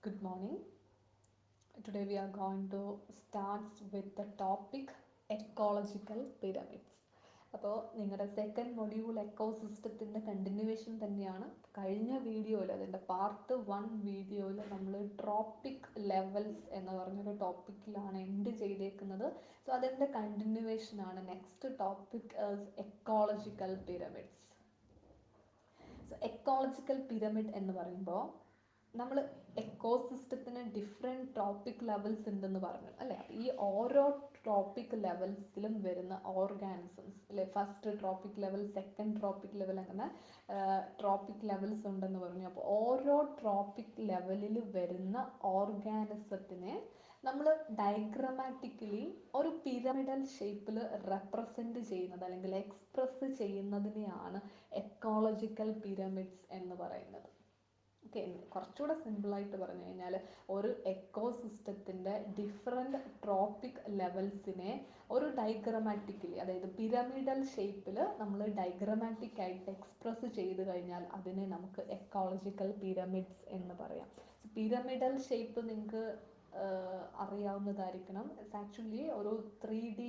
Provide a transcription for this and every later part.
Good morning. Today we are going to start with the topic ecological pyramids. അപ്പോൾ നിങ്ങളുടെ second module എക്കോസിസ്റ്റത്തിൻ്റെ continuation തന്നെയാണ്. കഴിഞ്ഞ വീഡിയോയിൽ അതിൻ്റെ പാർട്ട് 1 വീഡിയോയിൽ നമ്മൾ ട്രോപ്പിക് ലെവൽസ് എന്ന് പറഞ്ഞൊരു ടോപ്പിക്കിലാണ് എൻഡ് ചെയ്തേക്കുന്നത്. സോ അതിൻ്റെ കണ്ടിന്യൂവേഷനാണ്. Next topic ecological pyramids. So ecological pyramid എന്ന് പറയുമ്പോൾ നമ്മൾ എക്കോസിസ്റ്റത്തിന് ഡിഫറെൻറ്റ് ട്രോപ്പിക് ലെവൽസ് ഉണ്ടെന്ന് പറഞ്ഞു അല്ലേ. ഈ ഓരോ ട്രോപ്പിക് ലെവൽസിലും വരുന്ന ഓർഗാനിസംസ് അല്ലെ, first tropic level, second tropic level, അങ്ങനെ ട്രോപ്പിക് ലെവൽസ് ഉണ്ടെന്ന് പറഞ്ഞു. അപ്പോൾ ഓരോ ട്രോപ്പിക് ലെവലിൽ വരുന്ന ഓർഗാനിസത്തിനെ നമ്മൾ ഡയഗ്രമാറ്റിക്കലി ഒരു പിരമിഡൽ ഷേപ്പിൽ റെപ്രസെൻറ്റ് ചെയ്യുന്നത് അല്ലെങ്കിൽ എക്സ്പ്രസ് ചെയ്യുന്നതിനെയാണ് എക്കോളജിക്കൽ പിരമിഡ്സ് എന്ന് പറയുന്നത്. ഓക്കെ, കുറച്ചുകൂടെ സിമ്പിളായിട്ട് പറഞ്ഞു കഴിഞ്ഞാൽ ഒരു എക്കോസിസ്റ്റത്തിൻ്റെ ഡിഫറെൻറ്റ് ട്രോപ്പിക് ലെവൽസിനെ ഒരു ഡയഗ്രമാറ്റിക്കലി, അതായത് പിരമിഡൽ ഷേപ്പിൽ നമ്മൾ ഡയഗ്രമാറ്റിക് ആയിട്ട് എക്സ്പ്രസ് ചെയ്ത് കഴിഞ്ഞാൽ അതിനെ നമുക്ക് എക്കോളജിക്കൽ പിരമിഡ്സ് എന്ന് പറയാം. പിരമിഡൽ ഷേപ്പ് നിങ്ങൾക്ക് അറിയാവുന്നതായിരിക്കണം. ഇറ്റ്സ് ആക്ച്വലി ഒരു 3D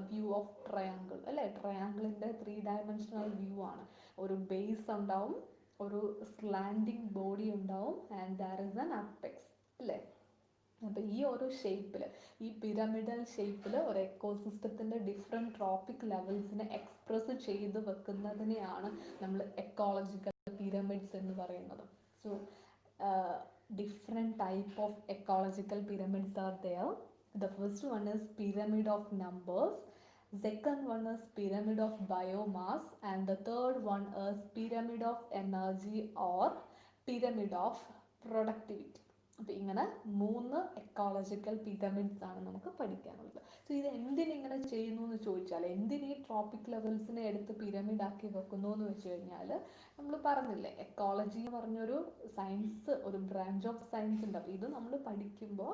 വ്യൂ ഓഫ് ട്രയാങ്കിൾ അല്ലേ. ട്രയാങ്കിളിൻ്റെ 3 ഡയമെൻഷണൽ വ്യൂ ആണ്. ഒരു ബേസ് ഉണ്ടാവും, ഒരു സ്ലാൻഡിങ് ബോഡി ഉണ്ടാവും, and there is an apex അല്ലേ. അപ്പോൾ ഈ ഒരു ഷേപ്പിൽ, ഈ പിരമിഡൽ ഷേപ്പിൽ ഒരു എക്കോസിസ്റ്റത്തിൻ്റെ ഡിഫറെൻറ്റ് ട്രോപ്പിക് ലെവൽസിനെ എക്സ്പ്രസ് ചെയ്ത് വെക്കുന്നതിനെയാണ് നമ്മൾ എക്കോളജിക്കൽ പിരമിഡ്സ് എന്ന് പറയുന്നത്. So different type of ecological pyramids are there. The first one is pyramid of numbers, second one is pyramid of biomass, and the third one is pyramid of energy or pyramid of productivity. അപ്പോൾ ഇങ്ങനെ 3 ecological pyramids ആണ് നമുക്ക് പഠിക്കാനുള്ളത്. So ഇത് എന്തിനിങ്ങനെ ചെയ്യുന്നു എന്ന് ചോദിച്ചാൽ, എന്തിന് ഈ ട്രോപ്പിക് ലെവൽസിനെ എടുത്ത് പിരമിഡ് ആക്കി വെക്കുന്നു എന്ന് വെച്ച് കഴിഞ്ഞാൽ, നമ്മൾ പറഞ്ഞില്ലേ എക്കോളജി എന്ന് പറഞ്ഞൊരു സയൻസ്, ഒരു ബ്രാഞ്ച് ഓഫ് സയൻസ് ഉണ്ട്. അപ്പോൾ ഇത് നമ്മൾ പഠിക്കുമ്പോൾ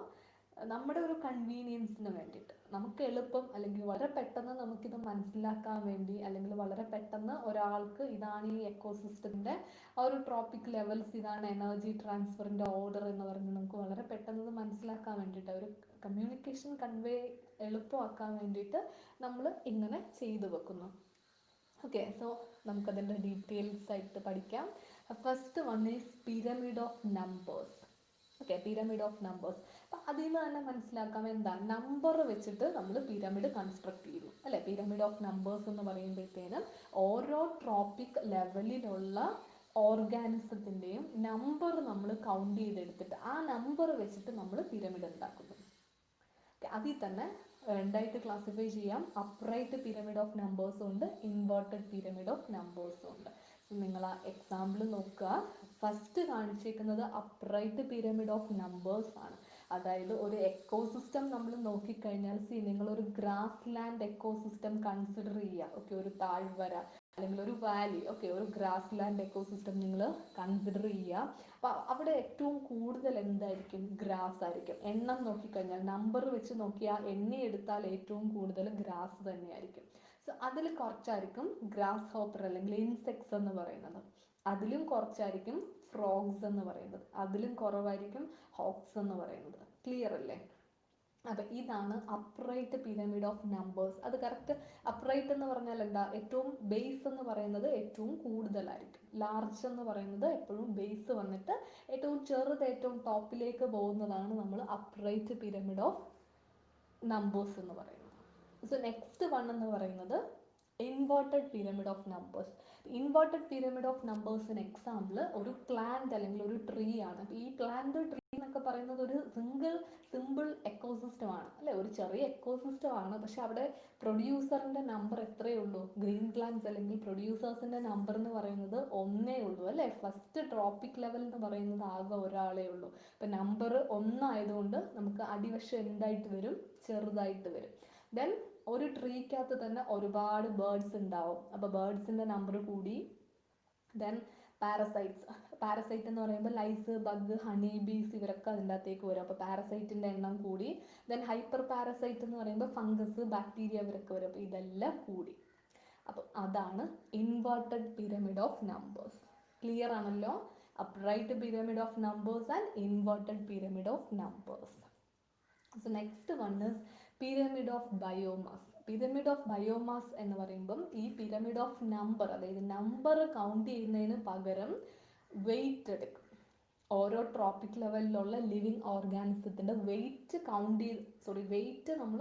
നമ്മുടെ ഒരു കൺവീനിയൻസിന് വേണ്ടിയിട്ട്, നമുക്ക് എളുപ്പം അല്ലെങ്കിൽ വളരെ പെട്ടെന്ന് നമുക്കിത് മനസ്സിലാക്കാൻ വേണ്ടി, അല്ലെങ്കിൽ വളരെ പെട്ടെന്ന് ഒരാൾക്ക് ഇതാണ് ഈ എക്കോസിസ്റ്റത്തിൻ്റെ ആ ഒരു ട്രോപ്പിക് ലെവൽസ്, ഇതാണ് എനർജി ട്രാൻസ്ഫറിൻ്റെ ഓർഡർ എന്ന് പറഞ്ഞ് നമുക്ക് വളരെ പെട്ടെന്ന് ഇത് മനസ്സിലാക്കാൻ വേണ്ടിയിട്ട്, ഒരു കമ്മ്യൂണിക്കേഷൻ കൺവേ എളുപ്പമാക്കാൻ വേണ്ടിയിട്ട് നമ്മൾ ഇങ്ങനെ ചെയ്തു വെക്കുന്നു. ഓക്കെ, സോ നമുക്കതിൻ്റെ ഡീറ്റെയിൽസ് ആയിട്ട് പഠിക്കാം. First one is pyramid of numbers. Okay, pyramid of numbers. അപ്പം അതിൽ നിന്ന് തന്നെ മനസ്സിലാക്കാം എന്താ, നമ്പർ വെച്ചിട്ട് നമ്മൾ പിരമിഡ് കൺസ്ട്രക്ട് ചെയ്യുന്നു അല്ലേ. പിരമിഡ് ഓഫ് നമ്പേഴ്സ് എന്ന് പറയുമ്പോഴത്തേനും ഓരോ ട്രോപ്പിക് ലെവലിലുള്ള ഓർഗാനിസത്തിൻ്റെയും നമ്പർ നമ്മൾ കൗണ്ട് ചെയ്തെടുത്തിട്ട് ആ നമ്പർ വെച്ചിട്ട് നമ്മൾ പിരമിഡ് ഉണ്ടാക്കുന്നു. അതിൽ തന്നെ രണ്ടായിട്ട് ക്ലാസിഫൈ ചെയ്യാം. അപ്രൈറ്റ് പിരമിഡ് ഓഫ് നമ്പേഴ്സും ഉണ്ട്, ഇൻവേർട്ടഡ് പിരമിഡ് ഓഫ് നമ്പേഴ്സും ഉണ്ട്. നിങ്ങൾ ആ എക്സാമ്പിൾ നോക്കുക. ഫസ്റ്റ് കാണിച്ചേക്കുന്നത് അപ്രൈറ്റ് പിരമിഡ് ഓഫ് നമ്പേഴ്സ് ആണ്. അതായത് ഒരു എക്കോസിസ്റ്റം നമ്മൾ നോക്കിക്കഴിഞ്ഞാൽ, നിങ്ങളൊരു ഗ്രാസ് ലാൻഡ് എക്കോസിസ്റ്റം കൺസിഡർ ചെയ്യുക. ഓക്കെ, ഒരു താഴ്വര അല്ലെങ്കിൽ ഒരു വാലി, ഓക്കെ, ഒരു ഗ്രാസ് ലാൻഡ് എക്കോസിസ്റ്റം നിങ്ങൾ കൺസിഡർ ചെയ്യുക. അപ്പോൾ അവിടെ ഏറ്റവും കൂടുതൽ എന്തായിരിക്കും, ഗ്രാസ് ആയിരിക്കും. എണ്ണം നോക്കിക്കഴിഞ്ഞാൽ, നമ്പർ വെച്ച് നോക്കിയാൽ എണ്ണി എടുത്താൽ ഏറ്റവും കൂടുതൽ ഗ്രാസ് തന്നെയായിരിക്കും. സോ അതിൽ കുറച്ചായിരിക്കും ഗ്രാസ് ഹോപ്പർ അല്ലെങ്കിൽ ഇൻസെക്ട്സ് എന്ന് പറയുന്നത്, അതിലും കുറച്ചായിരിക്കും ഫ്രോഗ്സ് എന്ന് പറയുന്നത്, അതിലും കുറവായിരിക്കും ഹോക്സ് എന്ന് പറയുന്നത്. ക്ലിയർ അല്ലേ? അപ്പം ഇതാണ് അപ്രൈറ്റ് പിരമിഡ് ഓഫ് നമ്പേഴ്സ്. അത് കറക്റ്റ്. അപ്രൈറ്റ് എന്ന് പറഞ്ഞാൽ എന്താ, ഏറ്റവും ബേസ് എന്ന് പറയുന്നത് ഏറ്റവും കൂടുതലായിരിക്കും. ലാർജ് എന്ന് പറയുന്നത് എപ്പോഴും ബേസ് വന്നിട്ട് ഏറ്റവും ചെറുത് ഏറ്റവും ടോപ്പിലേക്ക് പോകുന്നതാണ് നമ്മൾ അപ്രൈറ്റ് പിരമിഡ് ഓഫ് നമ്പേഴ്സ് എന്ന് പറയുന്നത്. സോ നെക്സ്റ്റ് വൺ എന്ന് പറയുന്നത് inverted pyramid of numbers. Inverted pyramid of നമ്പേഴ്സിന് എക്സാമ്പിൾ ഒരു പ്ലാന്റ് അല്ലെങ്കിൽ ഒരു ട്രീ ആണ്. ഈ പ്ലാന്റ്, ട്രീ എന്നൊക്കെ പറയുന്നത് ഒരു സിമ്പിൾ എക്കോസിസ്റ്റം ആണ് അല്ലേ, ഒരു ചെറിയ എക്കോസിസ്റ്റം ആണ്. പക്ഷെ അവിടെ പ്രൊഡ്യൂസറിൻ്റെ നമ്പർ എത്രയേ ഉള്ളൂ, ഗ്രീൻ പ്ലാന്റ്സ് അല്ലെങ്കിൽ പ്രൊഡ്യൂസേഴ്സിൻ്റെ നമ്പർ എന്ന് പറയുന്നത് ഒന്നേ ഉള്ളൂ അല്ലേ. ഫസ്റ്റ് ട്രോപ്പിക് ലെവൽ എന്ന് പറയുന്നത് ആകെ ഒരാളേ ഉള്ളൂ. അപ്പം നമ്പർ ഒന്നായതുകൊണ്ട് നമുക്ക് അടിവശം എന്തായിട്ട് വരും, ചെറുതായിട്ട് വരും. ദെൻ ഒരു ട്രീക്കകത്ത് തന്നെ ഒരുപാട് ബേർഡ്സ് ഉണ്ടാവും. അപ്പോൾ ബേർഡ്സിൻ്റെ നമ്പർ കൂടി. ദെൻ പാരസൈറ്റ് എന്ന് പറയുമ്പോൾ ലൈസ്, ബഗ്, ഹണി ബീസ് ഇവരൊക്കെ അതിൻ്റെ അകത്തേക്ക് വരും. അപ്പോൾ പാരസൈറ്റിൻ്റെ എണ്ണം കൂടി. ദെൻ ഹൈപ്പർ പാരസൈറ്റ് എന്ന് പറയുമ്പോൾ ഫംഗസ്, ബാക്ടീരിയ ഇവരൊക്കെ വരും. അപ്പോൾ ഇതെല്ലാം കൂടി. അപ്പോൾ അതാണ് inverted pyramid of numbers. Clear ആണല്ലോ? upright pyramid of numbers and inverted pyramid of numbers. So next one is pyramid of biomass. Pyramid of biomass എന്ന് പറയുമ്പം ഈ പിരമിഡ് ഓഫ് നമ്പർ, അതായത് നമ്പർ കൗണ്ട് ചെയ്യുന്നതിന് പകരം വെയിറ്റ് എടുക്കും. ഓരോ ട്രോപ്പിക് ലെവലിലുള്ള ലിവിങ് ഓർഗാനിസത്തിൻ്റെ വെയിറ്റ് നമ്മൾ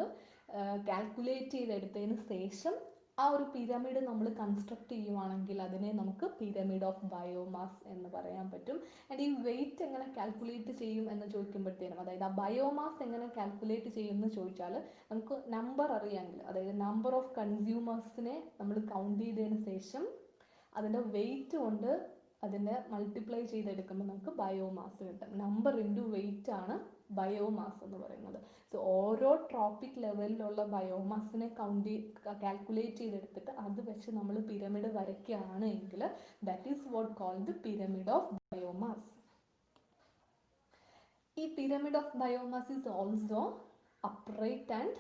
കാൽക്കുലേറ്റ് ചെയ്തെടുത്തതിന് ശേഷം ആ ഒരു പിരമിഡ് നമ്മൾ കൺസ്ട്രക്ട് ചെയ്യുവാണെങ്കിൽ അതിനെ നമുക്ക് പിരമിഡ് ഓഫ് ബയോമാസ് എന്ന് പറയാൻ പറ്റും. ആൻഡ് ഈ വെയിറ്റ് എങ്ങനെ കാൽക്കുലേറ്റ് ചെയ്യും എന്ന് ചോദിക്കുമ്പോഴത്തേനും, അതായത് ആ ബയോമാസ് എങ്ങനെ കാൽക്കുലേറ്റ് ചെയ്യും എന്ന് ചോദിച്ചാൽ നമുക്ക് നമ്പർ അറിയാമെങ്കിൽ, അതായത് നമ്പർ ഓഫ് കൺസ്യൂമേഴ്സിനെ നമ്മൾ കൗണ്ട് ചെയ്തതിന് ശേഷം അതിൻ്റെ വെയിറ്റ് കൊണ്ട് അതിനെ മൾട്ടിപ്ലൈ ചെയ്തെടുക്കുമ്പോൾ നമുക്ക് ബയോമാസ് കിട്ടും. നമ്പർ ഇൻറ്റു വെയിറ്റ് ആണ് ബയോമാസ് എന്ന് പറയുന്നത്. സോ ഓരോ ട്രോപ്പിക് ലെവലിലുള്ള ബയോമാസിനെ കാൽക്കുലേറ്റ് ചെയ്തെടുത്തിട്ട് അത് വെച്ച് നമ്മൾ പിരമിഡ് വരയ്ക്കുകയാണ് എങ്കിൽ that is what called pyramid of biomass. ഈ pyramid of biomass is also upright and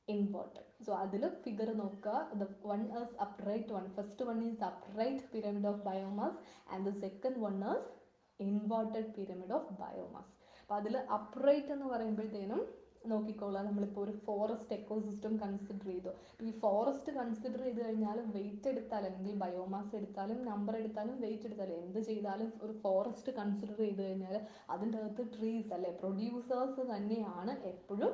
inverted. So അതിൽ ഫിഗർ നോക്കുക. The one is upright one. First one is upright pyramid of biomass and the second one is inverted pyramid of biomass. അപ്പോൾ അതിൽ upright എന്ന് പറയുമ്പോഴത്തേനും നോക്കിക്കോളാം, നമ്മളിപ്പോൾ ഒരു forest ecosystem consider ചെയ്തു. ഈ ഫോറസ്റ്റ് കൺസിഡർ ചെയ്ത് കഴിഞ്ഞാൽ വെയിറ്റ് എടുത്താൽ, അല്ലെങ്കിൽ ബയോമാസ് എടുത്താലും നമ്പർ എടുത്താലും വെയിറ്റ് എടുത്താലും എന്ത് ചെയ്താലും ഒരു ഫോറസ്റ്റ് കൺസിഡർ ചെയ്ത് കഴിഞ്ഞാൽ അതിൻ്റെ അകത്ത് ട്രീസ് അല്ലെ പ്രൊഡ്യൂസേഴ്സ് തന്നെയാണ് എപ്പോഴും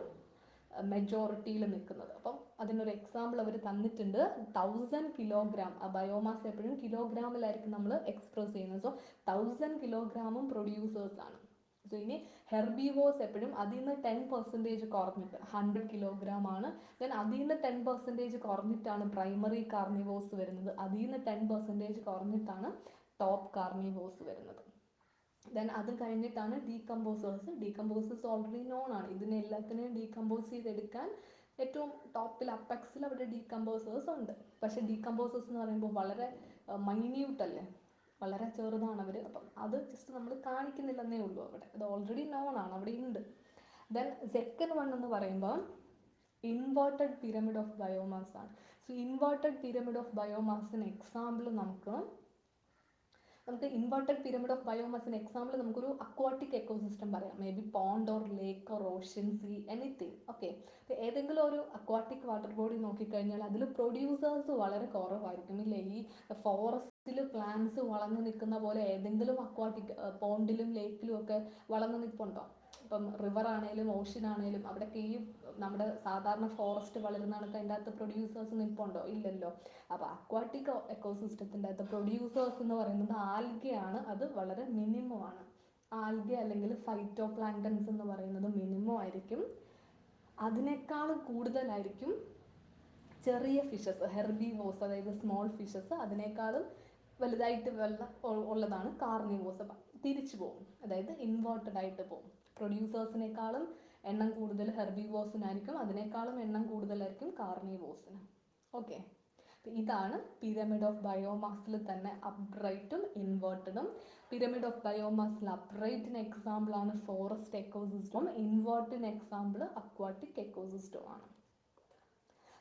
മെജോറിറ്റിയിൽ നിൽക്കുന്നത്. അപ്പം അതിനൊരു എക്സാമ്പിൾ അവർ തന്നിട്ടുണ്ട്. 1000 കിലോഗ്രാം, ആ ബയോമാസ് എപ്പോഴും കിലോഗ്രാമിലായിരിക്കും നമ്മൾ എക്സ്പ്രസ് ചെയ്യുന്നത്. സോ 1000 കിലോഗ്രാമും പ്രൊഡ്യൂസേഴ്സാണ്. സോ ഇനി ഹെർബിവോസ് എപ്പോഴും അതിൽ നിന്ന് 10% കുറഞ്ഞിട്ട് 100 കിലോഗ്രാം ആണ്. ദെൻ അതിൽ നിന്ന് 10% കുറഞ്ഞിട്ടാണ് പ്രൈമറി കാർണിവോസ് വരുന്നത്. അതിൽ നിന്ന് 10% കുറഞ്ഞിട്ടാണ് ടോപ്പ് കാർണിവോസ് വരുന്നത്. ദെൻ അത് കഴിഞ്ഞിട്ടാണ് ഡീകമ്പോസേഴ്സ് ഓൾറെഡി നോൺ ആണ്. ഇതിനെല്ലാത്തിനെയും ഡീകമ്പോസ് ചെയ്തെടുക്കാൻ ഏറ്റവും ടോപ്പിൽ അപ്പെക്സിൽ അവിടെ ഡീകമ്പോസേഴ്സ് ഉണ്ട്. പക്ഷേ ഡീകമ്പോസേഴ്സ് എന്ന് പറയുമ്പോൾ വളരെ മൈന്യൂട്ട് അല്ലേ, വളരെ ചെറുതാണ് അവർ. അപ്പം അത് ജസ്റ്റ് നമ്മൾ കാണിക്കുന്നില്ലെന്നേ ഉള്ളൂ അവിടെ. അത് ഓൾറെഡി നോൺ ആണ്, അവിടെ ഉണ്ട്. ദെൻ സെക്കൻഡ് വൺ എന്ന് പറയുമ്പോൾ ഇൻവേർട്ടഡ് പിരമിഡ് ഓഫ് ബയോമാസ് ആണ്. സോ ഇൻവേർട്ടഡ് പിരമിഡ് ഓഫ് ബയോമാസിന് എക്സാമ്പിൾ നമുക്ക് ഇൻവേർട്ടഡ് പിരമിഡ് ഓഫ് ബയോമാസിന് എക്സാമ്പിൾ നമുക്കൊരു അക്വാട്ടിക് എക്കോസിസ്റ്റം പറയാം. Maybe pond or lake or ocean, sea, anything. Okay, ഏതെങ്കിലും ഒരു അക്വാട്ടിക് വാട്ടർ ബോഡി നോക്കിക്കഴിഞ്ഞാൽ അതിൽ പ്രൊഡ്യൂസേഴ്സ് വളരെ കുറവായിരിക്കും ഇല്ലേ. ഈ ഫോറസ്റ്റിൽ പ്ലാന്റ്സ് വളർന്നു നിൽക്കുന്ന പോലെ ഏതെങ്കിലും അക്വാട്ടിക് പോണ്ടിലും ലേക്കിലും ഒക്കെ വളർന്നു നിൽപ്പുണ്ടോ? ഇപ്പം റിവർ ആണെങ്കിലും ഓഷ്യൻ ആണെങ്കിലും അവിടെയൊക്കെ ഈ നമ്മുടെ സാധാരണ ഫോറസ്റ്റ് വളരുന്ന കണക്ക് അതിൻ്റെ അകത്ത് പ്രൊഡ്യൂസേഴ്സ് നിൽപ്പുണ്ടോ? ഇല്ലല്ലോ. അപ്പോൾ അക്വാട്ടിക് എക്കോസിസ്റ്റത്തിൻ്റെ അകത്ത് പ്രൊഡ്യൂസേഴ്സ് എന്ന് പറയുന്നത് ആൽഗയാണ്. അത് വളരെ മിനിമം ആണ്. ആൽഗ അല്ലെങ്കിൽ ഫൈറ്റോ പ്ലാങ്ക്ടൺസ് എന്ന് പറയുന്നത് മിനിമം ആയിരിക്കും. അതിനേക്കാളും കൂടുതലായിരിക്കും ചെറിയ ഫിഷസ്, ഹെർബിവോസ്, അതായത് സ്മോൾ ഫിഷസ്. അതിനേക്കാളും വലുതായിട്ട് ഉള്ളതാണ് കാർണിവോസ്. തിരിച്ചു പോകും, അതായത് ഇൻവേർട്ടഡ് ആയിട്ട് പോകും. പ്രൊഡ്യൂസേഴ്സിനേക്കാളും എണ്ണം കൂടുതൽ ഹെർബിവോസിനായിരിക്കും, അതിനേക്കാളും എണ്ണം കൂടുതലായിരിക്കും കാർണിവോസിന്. ഓക്കെ, ഇതാണ് പിരമിഡ് ഓഫ് ബയോമാസിൽ തന്നെ അപ്രൈറ്റും ഇൻവേർട്ടഡും. പിരമിഡ് ഓഫ് ബയോമാസിൽ അപ്രൈറ്റിന് എക്സാമ്പിൾ ആണ് ഫോറസ്റ്റ് എക്കോസിസ്റ്റം, ഇൻവേർട്ടിന് എക്സാമ്പിൾ അക്വാട്ടിക് എക്കോസിസ്റ്റം ആണ്.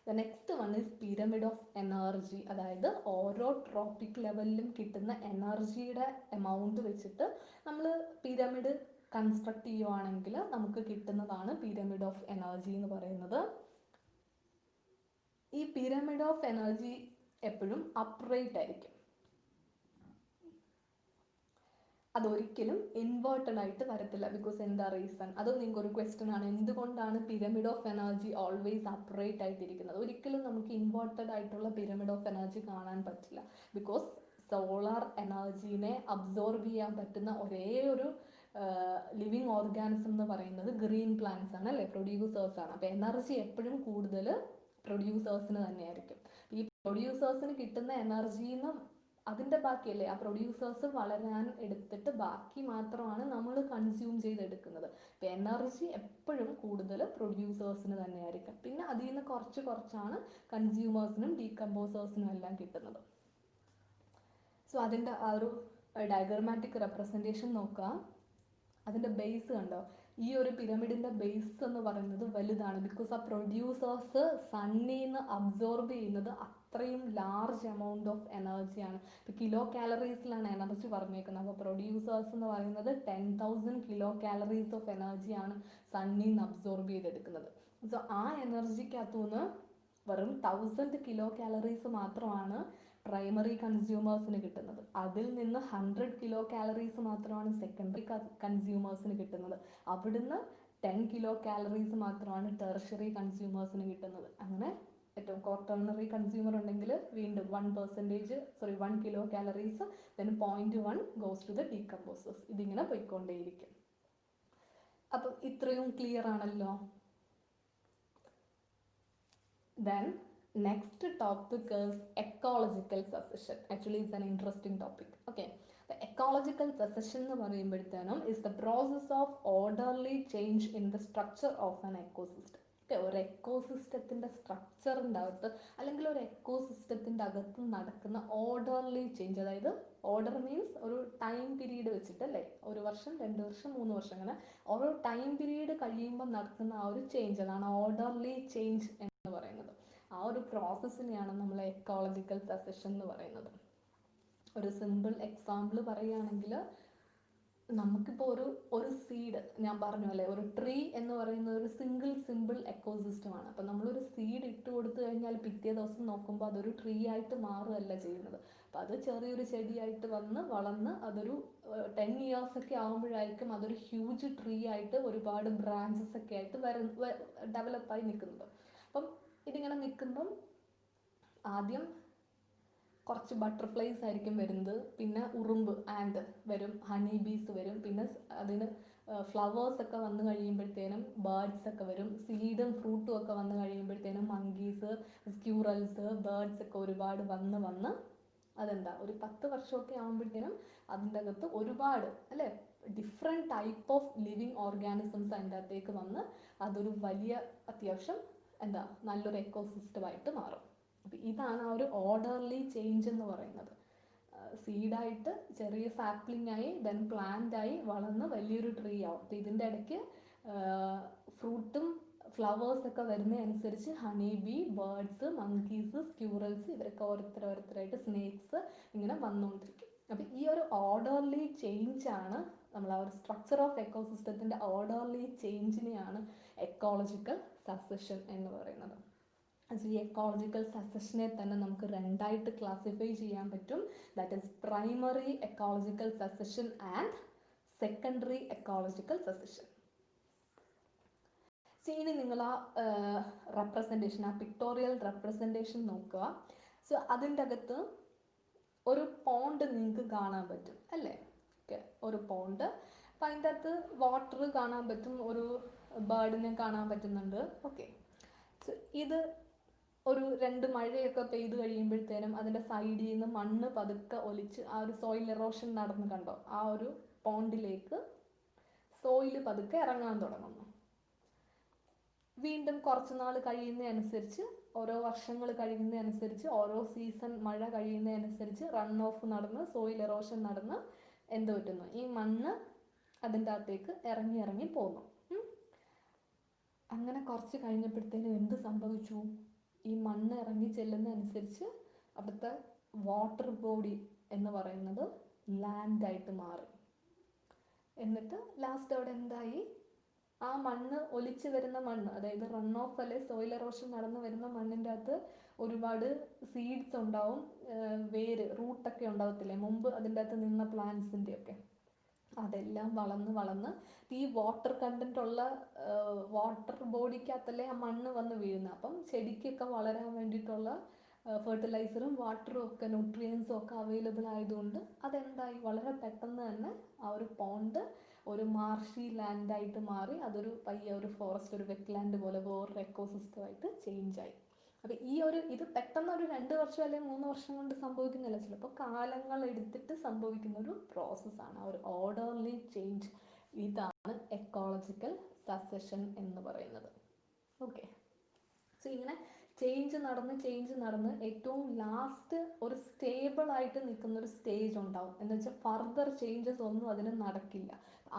The next one is pyramid of energy. അതായത് ഓരോ ട്രോപ്പിക് ലെവലിലും കിട്ടുന്ന എനർജിയുടെ എമൗണ്ട് വെച്ചിട്ട് നമ്മൾ പിരമിഡ് കൺസ്ട്രക്ട് ചെയ്യുവാണെങ്കിൽ നമുക്ക് കിട്ടുന്നതാണ് പിരമിഡ് ഓഫ് എനർജി എന്ന് പറയുന്നത്. ഈ പിരമിഡ് ഓഫ് എനർജി എപ്പോഴും അപ്രൈറ്റ് ആയിരിക്കും. അതൊരിക്കലും ഇൻവേർട്ടഡ് ആയിട്ട് വരത്തില്ല. ബിക്കോസ് എന്താ റീസൺ? അത് നിങ്ങൾക്ക് ഒരു ക്വസ്റ്റ്യൻ ആണ്. എന്തുകൊണ്ടാണ് pyramid of energy always upright ആയിട്ടിരിക്കുന്നത്? ഒരിക്കലും നമുക്ക് ഇൻവേർട്ടഡ് ആയിട്ടുള്ള പിരമിഡ് ഓഫ് എനർജി കാണാൻ പറ്റില്ല. ബിക്കോസ് സോളാർ എനർജീനെ അബ്സോർബ് ചെയ്യാൻ പറ്റുന്ന ഒരേ ഒരു ലിവിങ് ഓർഗാനിസം എന്ന് പറയുന്നത് ഗ്രീൻ പ്ലാന്റ്സ് ആണ് അല്ലേ, പ്രൊഡ്യൂസേഴ്സ് ആണ്. അപ്പോൾ എനർജി എപ്പോഴും കൂടുതൽ പ്രൊഡ്യൂസേഴ്സിന് തന്നെയായിരിക്കും. ഈ പ്രൊഡ്യൂസേഴ്സിന് കിട്ടുന്ന എനർജിന്ന് അതിൻ്റെ ബാക്കിയല്ലേ, ആ പ്രൊഡ്യൂസേഴ്സ് വളരാൻ എടുത്തിട്ട് ബാക്കി മാത്രമാണ് നമ്മൾ കൺസ്യൂം ചെയ്തെടുക്കുന്നത്. അപ്പോൾ എനർജി എപ്പോഴും കൂടുതൽ പ്രൊഡ്യൂസേഴ്സിന് തന്നെയായിരിക്കും. പിന്നെ അതിൽ നിന്ന് കുറച്ചാണ് കൺസ്യൂമേഴ്സിനും ഡീകമ്പോസേഴ്സിനും എല്ലാം കിട്ടുന്നത്. സോ അതിൻ്റെ ആ ഒരു ഡയഗ്രമാറ്റിക് റെപ്രസെൻറ്റേഷൻ നോക്കുക. അതിൻ്റെ ബേസ് കണ്ടോ? ഈ ഒരു പിരമിഡിൻ്റെ ബേസ് എന്ന് പറയുന്നത് വലുതാണ്. ബിക്കോസ് ആ പ്രൊഡ്യൂസേഴ്സ് സണ്ണിൽ നിന്ന് അബ്സോർബ് ചെയ്യുന്നത് അത്ര അത്രയും ലാർജ് എമൗണ്ട് ഓഫ് എനർജിയാണ്. ഇപ്പോൾ കിലോ കാലറീസിലാണ് എനർജി പറഞ്ഞേക്കുന്നത്. അപ്പോൾ പ്രൊഡ്യൂസേഴ്സ് എന്ന് പറയുന്നത് 10,000 കിലോ കാലറീസ് ഓഫ് എനർജിയാണ് സണ്ണിൽ നിന്ന് അബ്സോർബ് ചെയ്തെടുക്കുന്നത്. സോ ആ എനർജിക്കകത്തുനിന്ന് വെറും 1000 കിലോ കാലറീസ് മാത്രമാണ് പ്രൈമറി കൺസ്യൂമേഴ്സിന് കിട്ടുന്നത്. അതിൽ നിന്ന് 100 കിലോ കാലറീസ് മാത്രമാണ് സെക്കൻഡറി കൺസ്യൂമേഴ്സിന് കിട്ടുന്നത്. അവിടുന്ന് 10 കിലോ കാലറീസ് മാത്രമാണ് ടെർഷറി കൺസ്യൂമേഴ്സിന് കിട്ടുന്നത്. അങ്ങനെ ഏറ്റവും ക്വാർട്ടർണറി കൺസ്യൂമർ ഉണ്ടെങ്കിൽ വീണ്ടും 1 kilo calories, then 0.1 goes to the decomposers. ഇതിങ്ങനെ പോയിക്കൊണ്ടേയിരിക്കും. അപ്പം ഇത്രയും ക്ലിയർ ആണല്ലോ. Then next topic is ecological succession. Actually it's an interesting topic. Okay, the ecological succession എന്ന് പറയുമ്പോഴത്തേനും is the process of orderly change in the structure of an ecosystem. ഒരു എക്കോസിസ്റ്റത്തിൻ്റെ സ്ട്രക്ചറിൻ്റെ അകത്ത് അല്ലെങ്കിൽ ഒരു എക്കോസിസ്റ്റത്തിൻ്റെ അകത്ത് നടക്കുന്ന ഓർഡർലി ചേഞ്ച്, അതായത് ഓർഡർ മീൻസ് ഒരു ടൈം പീരീഡ് വെച്ചിട്ട് അല്ലേ, 1 വർഷം 2 വർഷം 3 വർഷം അങ്ങനെ ഓരോ ടൈം പീരീഡ് കഴിയുമ്പോൾ നടക്കുന്ന ആ ഒരു ചേഞ്ച്, അതാണ് ഓർഡർലി ചേഞ്ച് എന്ന് പറയുന്നത്. ആ ഒരു പ്രോസസ്സിനെയാണ് നമ്മൾ എക്കോളജിക്കൽ സക്സഷൻ എന്ന് പറയുന്നത്. ഒരു സിമ്പിൾ എക്സാമ്പിൾ പറയുകയാണെങ്കിൽ, നമുക്കിപ്പോൾ ഒരു സീഡ്, ഞാൻ പറഞ്ഞു അല്ലേ, ഒരു ട്രീ എന്ന് പറയുന്നത് ഒരു സിമ്പിൾ എക്കോസിസ്റ്റമാണ്. അപ്പം നമ്മളൊരു സീഡ് ഇട്ട് കൊടുത്തു കഴിഞ്ഞാൽ പിറ്റേ ദിവസം നോക്കുമ്പോൾ അതൊരു ട്രീ ആയിട്ട് മാറുകയല്ല ചെയ്യുന്നത്. അപ്പം അത് ചെറിയൊരു ചെടിയായിട്ട് വന്ന് വളർന്ന് അതൊരു 10 years ഒക്കെ ആകുമ്പോഴായിരിക്കും അതൊരു ഹ്യൂജ് ട്രീ ആയിട്ട് ഒരുപാട് ബ്രാഞ്ചസ് ഒക്കെ ആയിട്ട് ഡെവലപ്പായി നിൽക്കുന്നത്. അപ്പം ഇതിങ്ങനെ നിൽക്കുമ്പം ആദ്യം കുറച്ച് ബട്ടർഫ്ലൈസ് ആയിരിക്കും വരുന്നത്, പിന്നെ ഉറുമ്പ് ആൻഡ് വരും, ഹണി ബീസ് വരും, പിന്നെ അതിന് ഫ്ലവേഴ്സ് ഒക്കെ വന്നു കഴിയുമ്പോഴത്തേനും ബേർഡ്സ് ഒക്കെ വരും, സീഡും ഫ്രൂട്ടും ഒക്കെ വന്നു കഴിയുമ്പോഴത്തേനും മങ്കീസ്, സ്ക്യൂറൽസ്, ബേർഡ്സ് ഒക്കെ ഒരുപാട് വന്ന് അതെന്താ ഒരു 10 വർഷമൊക്കെ ആകുമ്പോഴത്തേനും അതിൻ്റെ അകത്ത് ഒരുപാട് അല്ലേ different type of living organisms അതിൻ്റെ അകത്തേക്ക് വന്ന് അതൊരു വലിയ അത്യാവശ്യം എന്താ നല്ലൊരു എക്കോസിസ്റ്റമായിട്ട് മാറും. അപ്പം ഇതാണ് ആ ഒരു ഓർഡർലി ചേഞ്ച് എന്ന് പറയുന്നത്. സീഡായിട്ട് ചെറിയ സാപ്ലിംഗ് ആയി ദെൻ പ്ലാന്റ് ആയി വളർന്ന് വലിയൊരു ട്രീ ആവും. അപ്പം ഇതിൻ്റെ ഇടയ്ക്ക് ഫ്രൂട്ടും ഫ്ലവേഴ്സൊക്കെ വരുന്നതനുസരിച്ച് honey bee, birds, monkeys, squirrels ഇവരൊക്കെ ഓരോരുത്തരായിട്ട് സ്നേക്സ് ഇങ്ങനെ വന്നുകൊണ്ടിരിക്കും. അപ്പം ഈ ഒരു ഓർഡർലി ചേഞ്ചാണ് നമ്മൾ ആ ഒരു സ്ട്രക്ചർ ഓഫ് എക്കോസിസ്റ്റത്തിൻ്റെ ഓർഡർലി ചേഞ്ചിനെയാണ് എക്കോളജിക്കൽ സക്സഷൻ എന്ന് പറയുന്നത്. ഈ എക്കോളജിക്കൽ സക്സഷനെ തന്നെ നമുക്ക് 2ആയിട്ട് ക്ലാസിഫൈ ചെയ്യാൻ പറ്റും. That is primary ecological succession and secondary ecological succession. ഇനി നിങ്ങൾ ആ റെപ്രസെൻറ്റേഷൻ, ആ പിക്ടോറിയൽ റെപ്രസെൻറ്റേഷൻ നോക്കുക. സോ അതിൻ്റെ അകത്ത് ഒരു പോണ്ട് നിങ്ങൾക്ക് കാണാൻ പറ്റും അല്ലേ? ഓക്കെ, ഒരു പോണ്ട്. അപ്പം അതിൻ്റെ അകത്ത് വാട്ടർ കാണാൻ പറ്റും, ഒരു ബേർഡിനെ കാണാൻ പറ്റുന്നുണ്ട്. ഓക്കെ, സോ ഇത് ഒരു 2 മഴയൊക്കെ പെയ്ത് കഴിയുമ്പോഴത്തേനും അതിൻ്റെ സൈഡിൽ നിന്ന് മണ്ണ് പതുക്കെ ഒലിച്ച് ആ ഒരു സോയിൽ എറോഷൻ നടന്ന് കണ്ടോ, ആ ഒരു പോണ്ടിലേക്ക് സോയിൽ പതുക്കെ ഇറങ്ങാൻ തുടങ്ങുന്നു. വീണ്ടും കുറച്ച് നാൾ കഴിയുന്നതനുസരിച്ച്, ഓരോ വർഷങ്ങൾ കഴിയുന്നതനുസരിച്ച്, ഓരോ സീസൺ മഴ കഴിയുന്നതനുസരിച്ച് റൺ ഓഫ് നടന്ന് സോയിൽ എറോഷൻ നടന്ന് എന്ത് പറ്റുന്നു, ഈ മണ്ണ് അതിൻ്റെ അകത്തേക്ക് ഇറങ്ങി പോകുന്നു. അങ്ങനെ കുറച്ച് കഴിഞ്ഞപ്പോഴത്തേനും എന്ത് സംഭവിച്ചു, ഈ മണ്ണ് ഇറങ്ങി ചെല്ലുന്നതനുസരിച്ച് അവിടുത്തെ വാട്ടർ ബോഡി എന്ന് പറയുന്നത് ലാൻഡായിട്ട് മാറി. എന്നിട്ട് ലാസ്റ്റ് അവിടെ എന്തായി, ആ മണ്ണ് ഒലിച്ച് വരുന്ന മണ്ണ്, അതായത് റൺ ഓഫ് അല്ലെ സോയിൽ എറോഷൻ നടന്നു വരുന്ന മണ്ണിൻ്റെ അകത്ത് ഒരുപാട് സീഡ്സ് ഉണ്ടാവും, വേര് റൂട്ടൊക്കെ ഉണ്ടാവത്തില്ലേ മുമ്പ് അതിൻ്റെ അകത്ത് നിന്ന പ്ലാന്റ്സിൻ്റെ ഒക്കെ, അതെല്ലാം വളർന്ന് ഈ വാട്ടർ കണ്ടന്റ് ഉള്ള വാട്ടർ ബോഡിക്കകത്തല്ലേ ആ മണ്ണ് വന്ന് വീഴുന്നത്. അപ്പം ചെടിക്കൊക്കെ വളരാൻ വേണ്ടിയിട്ടുള്ള ഫെർട്ടിലൈസറും വാട്ടറും ഒക്കെ ന്യൂട്രിയൻസും ഒക്കെ അവൈലബിൾ ആയതുകൊണ്ട് അതെന്തായി, വളരെ പെട്ടെന്ന് തന്നെ ആ ഒരു പോണ്ട് ഒരു മാർഷി ലാൻഡായിട്ട് മാറി അതൊരു പയ്യെ ഒരു ഫോറസ്റ്റ്, ഒരു വെറ്റ്ലാൻഡ് പോലെ വേറൊരു എക്കോസിസ്റ്റമായിട്ട് ചേഞ്ച് ആയി. അപ്പം ഇത് പെട്ടെന്ന് ഒരു 2 വർഷം അല്ലെങ്കിൽ 3 വർഷം കൊണ്ട് സംഭവിക്കുന്നില്ല, ചിലപ്പോൾ കാലങ്ങൾ എടുത്തിട്ട് സംഭവിക്കുന്ന ഒരു പ്രോസസ്സാണ് ആ ഒരു ഓർഡർലി ചേഞ്ച്. ഇതാണ് എക്കോളജിക്കൽ സക്സഷൻ എന്ന് പറയുന്നത്. ഓക്കെ, സോ ഇങ്ങനെ ചേഞ്ച് നടന്ന് ഏറ്റവും ലാസ്റ്റ് ഒരു സ്റ്റേബിൾ ആയിട്ട് നിൽക്കുന്ന ഒരു സ്റ്റേജ് ഉണ്ടാവും, എന്ന് വെച്ചാൽ ഫർദർ ചേഞ്ചസ് ഒന്നും അതിന് നടക്കില്ല.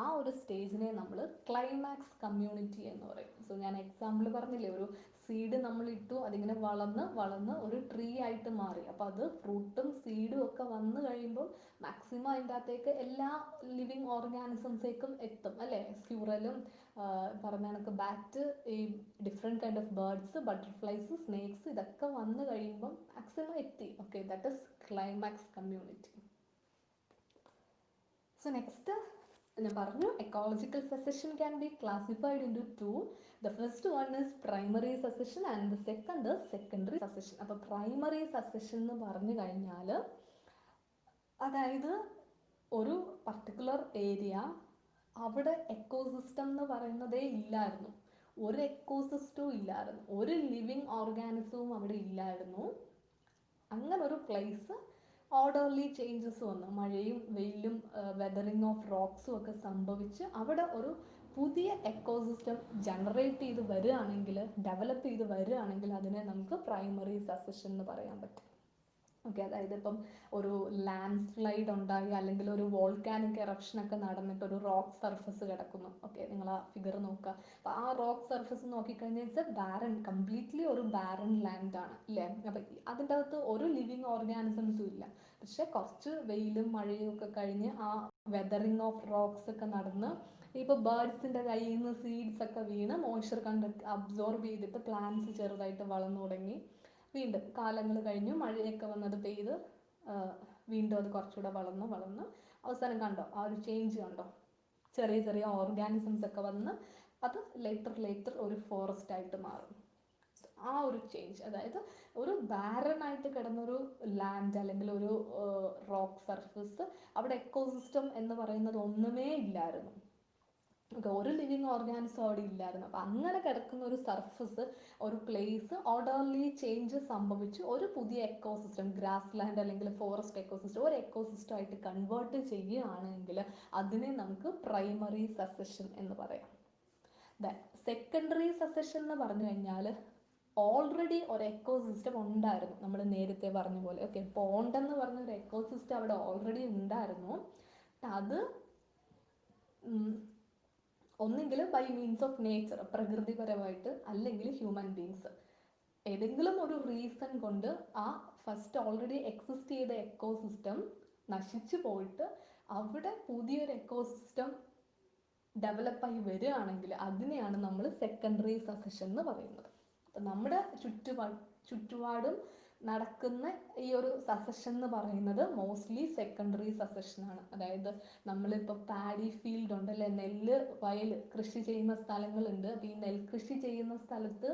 ആ ഒരു സ്റ്റേജിനെ നമ്മൾ ക്ലൈമാക്സ് കമ്മ്യൂണിറ്റി എന്ന് പറയും. സോ ഞാൻ എക്സാമ്പിൾ പറഞ്ഞില്ലേ, ഒരു സീഡ് നമ്മൾ ഇട്ടു, അതിങ്ങനെ വളർന്ന് വളർന്ന് ഒരു ട്രീ ആയിട്ട് മാറി. അപ്പോൾ അത് ഫ്രൂട്ടും സീഡും ഒക്കെ വന്നു കഴിയുമ്പോൾ മാക്സിമം അതിൻ്റെ അകത്തേക്ക് എല്ലാ ലിവിങ് ഓർഗാനിസംസേക്കും എത്തും അല്ലേ. സ്ക്യൂറലും പറഞ്ഞ കണക്ക് ബാറ്റ്, ഈ different kind of birds, butterflies, snakes, ഇതൊക്കെ വന്നു കഴിയുമ്പം മാക്സിമം എത്തി. Okay, that is climax community. So next ഞാൻ പറഞ്ഞു, ecological succession can be classified in to two. The first one is primary succession and the second secondary succession. അപ്പോൾ primary succession എന്ന് പറഞ്ഞു കഴിഞ്ഞാൽ അതായത് ഒരു പർട്ടിക്കുലർ ഏരിയ, അവിടെ എക്കോസിസ്റ്റം എന്ന് പറയുന്നതേ ഇല്ലായിരുന്നു. ഒരു എക്കോസിസ്റ്റവും ഇല്ലായിരുന്നു, ഒരു ലിവിങ് ഓർഗാനിസവും അവിടെ ഇല്ലായിരുന്നു. അങ്ങനെ ഒരു പ്ലേസ് ഓർഡർലി ചേഞ്ചസ് വന്നു, മഴയും വെയിലും വെതറിങ് ഓഫ് റോക്സും ഒക്കെ സംഭവിച്ച് അവിടെ ഒരു പുതിയ എക്കോസിസ്റ്റം ജനറേറ്റ് ചെയ്ത് വരികയാണെങ്കിൽ, ഡെവലപ്പ് ചെയ്ത് വരികയാണെങ്കിൽ അതിനെ നമുക്ക് പ്രൈമറി സക്സഷൻ എന്ന് പറയാൻ പറ്റും. ഓക്കെ, അതായത് ഇപ്പം ഒരു ലാൻഡ് സ്ലൈഡ് ഉണ്ടായി, അല്ലെങ്കിൽ ഒരു വോൾക്കാനിക് എറപ്ഷൻ ഒക്കെ നടന്നിട്ട് ഒരു റോക്ക് സർഫസ് കിടക്കുന്നു. ഓക്കെ, നിങ്ങൾ ആ ഫിഗർ നോക്കുക. അപ്പോൾ ആ റോക്ക് സർഫസ് നോക്കിക്കഴിഞ്ഞാൽ ഇറ്റ്സ് എ ബാരൻ, കംപ്ലീറ്റ്ലി ഒരു ബാരൻ ലാൻഡ് ആണ് അല്ലേ. അപ്പം അതിൻ്റെ അകത്ത് ഒരു ലിവിങ് ഓർഗാനിസംസും ഇല്ല. പക്ഷെ കുറച്ച് വെയിലും മഴയും ഒക്കെ കഴിഞ്ഞ് ആ വെതറിങ് ഓഫ് റോക്സ് ഒക്കെ നടന്ന് ഇപ്പോൾ ബേർഡ്സിൻ്റെ കയ്യിൽ നിന്ന് സീഡ്സ് ഒക്കെ വീണ് മോയ്സ്ചർ കണ്ടക്ട് അബ്സോർബ് ചെയ്തിട്ട് പ്ലാന്റ്സ് ചെറുതായിട്ട് വളർന്നു തുടങ്ങി. വീണ്ടും കാലങ്ങൾ കഴിഞ്ഞു, മഴയൊക്കെ വന്നത് പെയ്ത് വീണ്ടും അത് കുറച്ചുകൂടെ വളർന്ന് വളർന്ന് അവസാനം കണ്ടോ ആ ഒരു ചേഞ്ച് കണ്ടോ, ചെറിയ ചെറിയ ഓർഗാനിസംസ് ഒക്കെ വന്ന് അത് ലേറ്റർ ഒരു ഫോറസ്റ്റ് ആയിട്ട് മാറും. ആ ഒരു ചേഞ്ച്, അതായത് ഒരു ബാരൻ ആയിട്ട് കിടന്നൊരു ലാൻഡ് അല്ലെങ്കിൽ ഒരു റോക്ക് സർഫസ്, അവിടെ എക്കോസിസ്റ്റം എന്ന് പറയുന്നത് ഒന്നുമേ ഇല്ലായിരുന്നു. ഒരു ലിവിങ് ഓർഗാനിസം അവിടെ ഇല്ലായിരുന്നു. അപ്പം അങ്ങനെ കിടക്കുന്ന ഒരു സർഫസ്, ഒരു പ്ലേസ് ഓർഡർലി ചേഞ്ച് സംഭവിച്ച് ഒരു പുതിയ എക്കോസിസ്റ്റം, ഗ്രാസ് ലാൻഡ് അല്ലെങ്കിൽ ഫോറസ്റ്റ് എക്കോസിസ്റ്റം, ഒരു എക്കോസിസ്റ്റം ആയിട്ട് കൺവേർട്ട് ചെയ്യുകയാണെങ്കിൽ അതിനെ നമുക്ക് പ്രൈമറി സക്സഷൻ എന്ന് പറയാം. സെക്കൻഡറി സക്സഷൻ എന്ന് പറഞ്ഞു കഴിഞ്ഞാൽ ഓൾറെഡി ഒരു എക്കോസിസ്റ്റം ഉണ്ടായിരുന്നു, നമ്മൾ നേരത്തെ പറഞ്ഞ പോലെ. ഓക്കെ, പോണ്ട് എന്ന് പറഞ്ഞ ഒരു എക്കോസിസ്റ്റം അവിടെ ഓൾറെഡി ഉണ്ടായിരുന്നു. അത് ഒന്നെങ്കിൽ ബൈ മീൻസ് ഓഫ് നേച്ചർ, പ്രകൃതിപരമായിട്ട്, അല്ലെങ്കിൽ ഹ്യൂമൻ ബീങ്സ്, ഏതെങ്കിലും ഒരു റീസൺ കൊണ്ട് ആ ഫസ്റ്റ് ഓൾറെഡി എക്സിസ്റ്റ് ചെയ്ത എക്കോസിസ്റ്റം നശിച്ചു പോയിട്ട് അവിടെ പുതിയൊരു എക്കോസിസ്റ്റം ഡെവലപ്പായി വരികയാണെങ്കിൽ അതിനെയാണ് നമ്മൾ സെക്കൻഡറി സക്സഷൻ എന്ന് പറയുന്നത്. അപ്പം നമ്മുടെ ചുറ്റുപാടും നടക്കുന്ന ഈ ഒരു സക്സഷൻ എന്ന് പറയുന്നത് മോസ്റ്റ്ലി സെക്കൻഡറി സക്സഷനാണ്. അതായത് നമ്മളിപ്പോൾ പാഡി ഫീൽഡ് ഉണ്ട് അല്ലേ, നെല്ല് വയൽ കൃഷി ചെയ്യുന്ന സ്ഥലങ്ങളുണ്ട്. അപ്പോൾ ഈ നെൽകൃഷി ചെയ്യുന്ന സ്ഥലത്ത്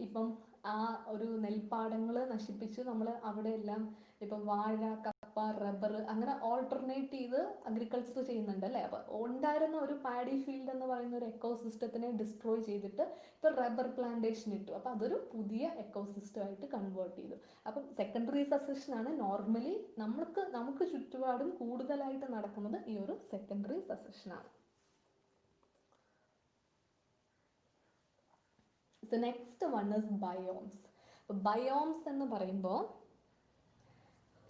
ഇപ്പം ആ ഒരു നെൽപ്പാടങ്ങൾ നശിപ്പിച്ച് നമ്മൾ അവിടെ എല്ലാം ഇപ്പം വാഴ, കപ്പ, റബ്ബർ അങ്ങനെ ഓൾട്ടർനേറ്റ് ചെയ്ത് അഗ്രികൾച്ചർ ചെയ്യുന്നുണ്ട് അല്ലേ. അപ്പോൾ ഉണ്ടായിരുന്ന ഒരു പാഡി ഫീൽഡ് എന്ന് പറയുന്ന ഒരു എക്കോസിസ്റ്റത്തിനെ ഡിസ്ട്രോയ് ചെയ്തിട്ട് ഇപ്പോൾ റബ്ബർ പ്ലാന്റേഷൻ ഇട്ടു. അപ്പോൾ അതൊരു പുതിയ എക്കോസിസ്റ്റമായിട്ട് കൺവേർട്ട് ചെയ്തു. അപ്പം സെക്കൻഡറി സക്സഷനാണ് നോർമലി നമുക്ക് ചുറ്റുപാടും കൂടുതലായിട്ട് നടക്കുന്നത്, ഈ ഒരു സെക്കൻഡറി സക്സഷനാണ്. The next one is biomes. Biomes എന്ന് പറയുമ്പോൾ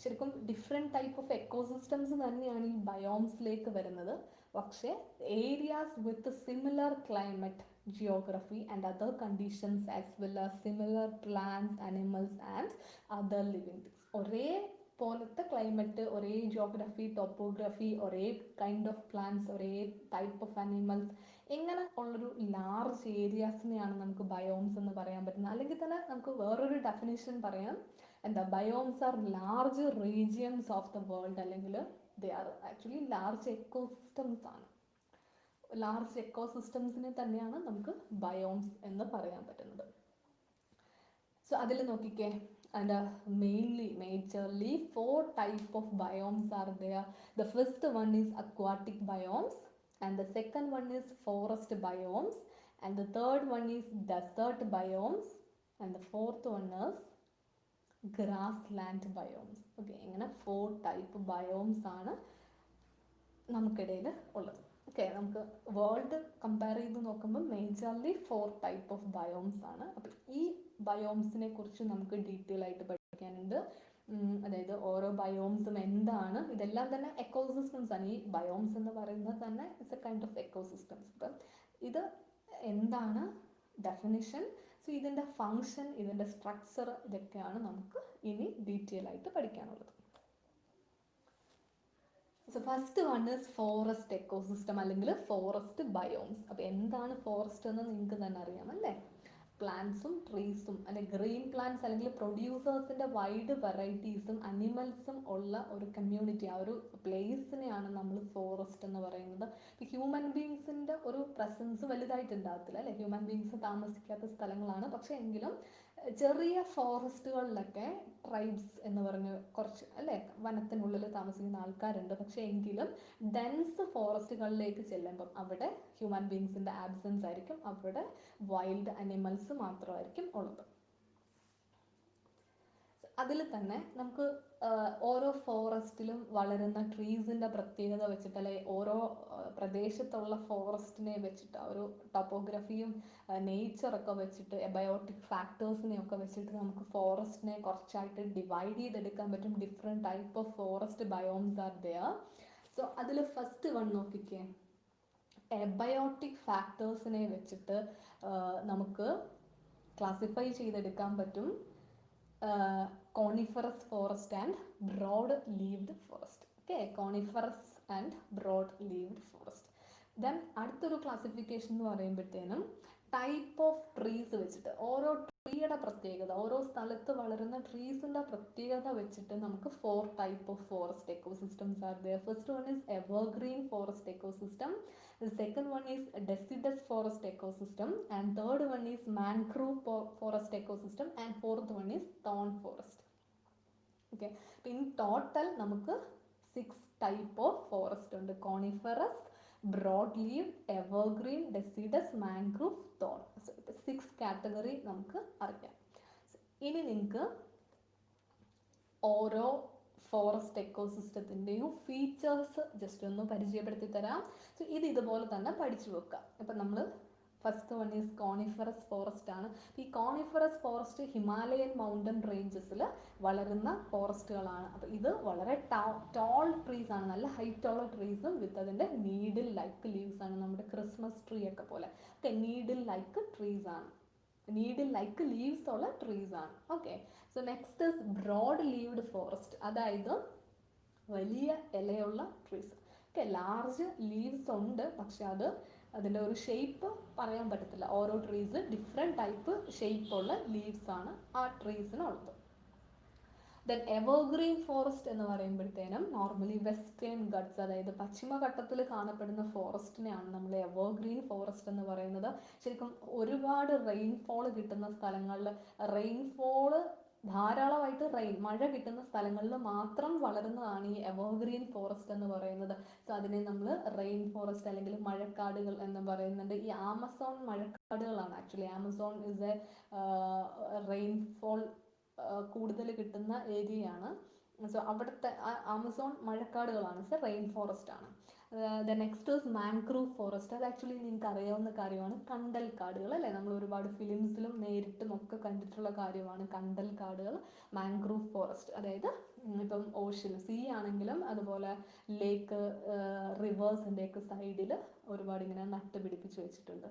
ശരിക്കും ഡിഫറെൻറ്റ് ടൈപ്പ് ഓഫ് എക്കോസിസ്റ്റംസ് തന്നെയാണ് ഈ ബയോംസിലേക്ക് വരുന്നത്. പക്ഷേ areas with similar climate, geography and other conditions as well as similar plants, animals and other living things. ഒരേ പോലത്തെ ക്ലൈമറ്റ്, ഒരേ ജിയോഗ്രഫി, ടോപ്പോഗ്രഫി, ഒരേ കൈൻഡ് ഓഫ് പ്ലാന്റ്സ്, ഒരേ ടൈപ്പ് ഓഫ് അനിമൽസ്, ഇങ്ങനെ ഉള്ളൊരു ലാർജ് ഏരിയാസിനെയാണ് നമുക്ക് ബയോംസ് എന്ന് പറയാൻ പറ്റുന്നത്. അല്ലെങ്കിൽ തന്നെ നമുക്ക് വേറൊരു ഡെഫിനേഷൻ പറയാം, എന്താ, biomes are large regions of the world, അല്ലെങ്കിൽ they are actually large ecosystems ആണ്. ലാർജ് എക്കോസിസ്റ്റംസിനെ തന്നെയാണ് നമുക്ക് ബയോംസ് എന്ന് പറയാൻ പറ്റുന്നത്. സോ അതിൽ നോക്കിക്കേ, and majorly 4 type of biomes are there. The first one is aquatic biomes, and the second one is forest biomes, and the third one is desert biomes, and the fourth one is grassland biomes. Okay, ഇങ്ങനെ 4 type biomes ആണ് നമുക്കിടയിൽ ഉള്ളത്. Okay, നമുക്ക് world compare ചെയ്ത് നോക്കുമ്പോൾ majorly 4 type of biomes ആണ്. അപ്പം ഈ ബയോംസിനെ കുറിച്ച് നമുക്ക് ഡീറ്റെയിൽ ആയിട്ട് പഠിക്കാനുണ്ട്. അതായത് ഓരോ ബയോംസും എന്താണ്, ഇതെല്ലാം തന്നെ എക്കോസിസ്റ്റംസ് ആണ്. ഈ ബയോംസ് എന്ന് പറയുന്നത് തന്നെ it's A kind of ecosystems. ഇപ്പം ഇത് എന്താണ് ഡെഫിനിഷൻ, സോ ഇതിൻ്റെ ഫങ്ഷൻ, ഇതിൻ്റെ സ്ട്രക്ചർ, ഇതൊക്കെയാണ് നമുക്ക് ഇനി ഡീറ്റെയിൽ ആയിട്ട് പഠിക്കാനുള്ളത്. So first one is forest ecosystem അല്ലെങ്കിൽ ഫോറസ്റ്റ് ബയോംസ്. അപ്പോൾ എന്താണ് ഫോറസ്റ്റ് എന്ന് നിങ്ങൾക്ക് തന്നെ അറിയാം അല്ലേ? പ്ലാന്റ്സും ട്രീസും അല്ലെ ഗ്രീൻ പ്ലാന്റ്സ് അല്ലെങ്കിൽ പ്രൊഡ്യൂസേഴ്സിൻ്റെ വൈഡ് വെറൈറ്റീസും അനിമൽസും ഉള്ള ഒരു കമ്മ്യൂണിറ്റി, ആ ഒരു പ്ലേസിനെയാണ് നമ്മൾ ഫോറസ്റ്റ് എന്ന് പറയുന്നത്. ഇപ്പോൾ ഹ്യൂമൻ ബീങ്സിൻ്റെ ഒരു പ്രസൻസ് വലുതായിട്ട് ഉണ്ടാകത്തില്ല അല്ലേ, ഹ്യൂമൻ ബീങ്സ് താമസിക്കാത്ത സ്ഥലങ്ങളാണ്. പക്ഷേ എങ്കിലും ചെറിയ ഫോറസ്റ്റുകളിലൊക്കെ ട്രൈബ്സ് എന്ന് പറഞ്ഞ് കുറച്ച് അല്ലേ വനത്തിനുള്ളിൽ താമസിക്കുന്ന ആൾക്കാരുണ്ട്. പക്ഷേ എങ്കിലും ഡെൻസ് ഫോറസ്റ്റുകളിലേക്ക് ചെല്ലുമ്പം അവിടെ ഹ്യൂമൻ ബീങ്സിൻ്റെ ആബ്സെൻസ് ആയിരിക്കും, അവിടെ വൈൽഡ് അനിമൽസ് മാത്രമായിരിക്കും ഉള്ളത്. അതിൽ തന്നെ നമുക്ക് ഓരോ ഫോറസ്റ്റിലും വളരുന്ന ട്രീസിൻ്റെ പ്രത്യേകത വെച്ചിട്ട്, അല്ലെങ്കിൽ ഓരോ പ്രദേശത്തുള്ള ഫോറസ്റ്റിനെ വെച്ചിട്ട്, ആ ഒരു ടോപ്പോഗ്രഫിയും നേച്ചറൊക്കെ വെച്ചിട്ട്, എബയോട്ടിക് ഫാക്ടേഴ്സിനെയൊക്കെ വെച്ചിട്ട് നമുക്ക് ഫോറസ്റ്റിനെ കുറച്ചായിട്ട് ഡിവൈഡ് ചെയ്തെടുക്കാൻ പറ്റും. Different type of forest biomes are there. So അതിൽ ഫസ്റ്റ് വൺ നോക്കിക്കേ, എബയോട്ടിക് ഫാക്ടേഴ്സിനെ വെച്ചിട്ട് നമുക്ക് ക്ലാസിഫൈ ചെയ്തെടുക്കാൻ പറ്റും coniferous forest and broad leaved forest. Okay, coniferous and broad leaved forest. Then അടുത്തൊരു ക്ലാസിഫിക്കേഷൻ എന്ന് പറയുമ്പോഴത്തേനും ടൈപ്പ് ഓഫ് ട്രീസ് വെച്ചിട്ട്, ഓരോ ട്രീയുടെ പ്രത്യേകത, ഓരോ സ്ഥലത്ത് വളരുന്ന ട്രീസിൻ്റെ പ്രത്യേകത വെച്ചിട്ട് നമുക്ക് 4 type of forest ecosystems are there. First one is evergreen forest ecosystem, the second one is deciduous forest ecosystem, and third one is mangrove forest ecosystem, and fourth one is thorn forest. Okay, in total നമുക്ക് 6 type of forest ഉണ്ട്. Coniferous, broad leaf, evergreen, deciduous, mangrove, thorn. 6 category നമുക്ക് അറിയാം. ഇനി നിങ്ങൾക്ക് ഓരോ forest എക്കോസിസ്റ്റത്തിൻ്റെയും features just ഒന്ന് പരിചയപ്പെടുത്തി തരാം. സോ ഇത് ഇതുപോലെ തന്നെ പഠിച്ചു വെക്കുക. അപ്പം നമ്മൾ first one is coniferous forest ആണ്. ഈ കോണിഫറസ് ഫോറസ്റ്റ് ഹിമാലയൻ മൗണ്ടൻ റേഞ്ചസിൽ വളരുന്ന ഫോറസ്റ്റുകളാണ്. അപ്പോൾ ഇത് വളരെ ടോൾ ട്രീസ് ആണ്, നല്ല ഹൈറ്റുള്ള ട്രീസും വിത്ത് അതിൻ്റെ നീഡിൽ ലൈക്ക് ലീവ്സ് ആണ്. നമ്മുടെ ക്രിസ്മസ് ട്രീ ഒക്കെ പോലെ ഒക്കെ നീഡിൽ ലൈക്ക് ട്രീസ് ആണ്, നീഡിൽ ലൈക്ക് ലീവ്സ് ഉള്ള ട്രീസ് ആണ്. Okay, so next is broad leaved forest, അതായത് വലിയ ഇലയുള്ള ട്രീസ്. ഓക്കെ, ലാർജ് ലീവ്സ് ഉണ്ട്, പക്ഷെ അതിൻ്റെ ഒരു ഷേപ്പ് പറയാൻ പറ്റത്തില്ല. ഓരോ ട്രീസ് ഡിഫറെൻറ്റ് ടൈപ്പ് ഷേപ്പുള്ള ലീവ്സ് ആണ് ആ ട്രീസിനുള്ളത്. ദെൻ എവർഗ്രീൻ ഫോറസ്റ്റ് എന്ന് പറയുമ്പോഴത്തേനും നോർമലി വെസ്റ്റേൺ ഗട്ട്സ്, അതായത് പശ്ചിമഘട്ടത്തിൽ കാണപ്പെടുന്ന ഫോറസ്റ്റിനെയാണ് നമ്മൾ എവർഗ്രീൻ ഫോറസ്റ്റ് എന്ന് പറയുന്നത്. ശരിക്കും ഒരുപാട് റെയിൻഫോൾ കിട്ടുന്ന സ്ഥലങ്ങളിൽ, റെയിൻഫോള് ധാരാളമായിട്ട് മഴ കിട്ടുന്ന സ്ഥലങ്ങളിൽ മാത്രം വളരുന്നതാണ് ഈ എവർഗ്രീൻ ഫോറസ്റ്റ് എന്ന് പറയുന്നത്. സോ അതിനെ നമ്മൾ റെയിൻ ഫോറസ്റ്റ് അല്ലെങ്കിൽ മഴക്കാടുകൾ എന്ന് പറയുന്നുണ്ട്. ഈ ആമസോൺ മഴക്കാടുകളാണ് actually. Amazon is a rainfall കൂടുതൽ കിട്ടുന്ന ഏരിയയാണ്. സോ അവിടുത്തെ ആമസോൺ മഴക്കാടുകളാണ്, സോ റെയിൻ ഫോറസ്റ്റ് ആണ്. The next is mangrove forest. അത് ആക്ച്വലി നിങ്ങൾക്ക് അറിയാവുന്ന കാര്യമാണ്, കണ്ടൽ കാടുകൾ അല്ലേ, നമ്മൾ ഒരുപാട് ഫിലിംസിലും നേരിട്ടും ഒക്കെ കണ്ടിട്ടുള്ള കാര്യമാണ് കണ്ടൽ കാടുകൾ. മാംഗ്രൂവ് ഫോറസ്റ്റ് അതായത് ഇപ്പം ഓഷ്യൻ സീ ആണെങ്കിലും അതുപോലെ ലേക്ക് റിവേഴ്സിൻ്റെയൊക്കെ സൈഡിൽ ഒരുപാട് ഇങ്ങനെ നട്ട് പിടിപ്പിച്ച് വെച്ചിട്ടുണ്ട്.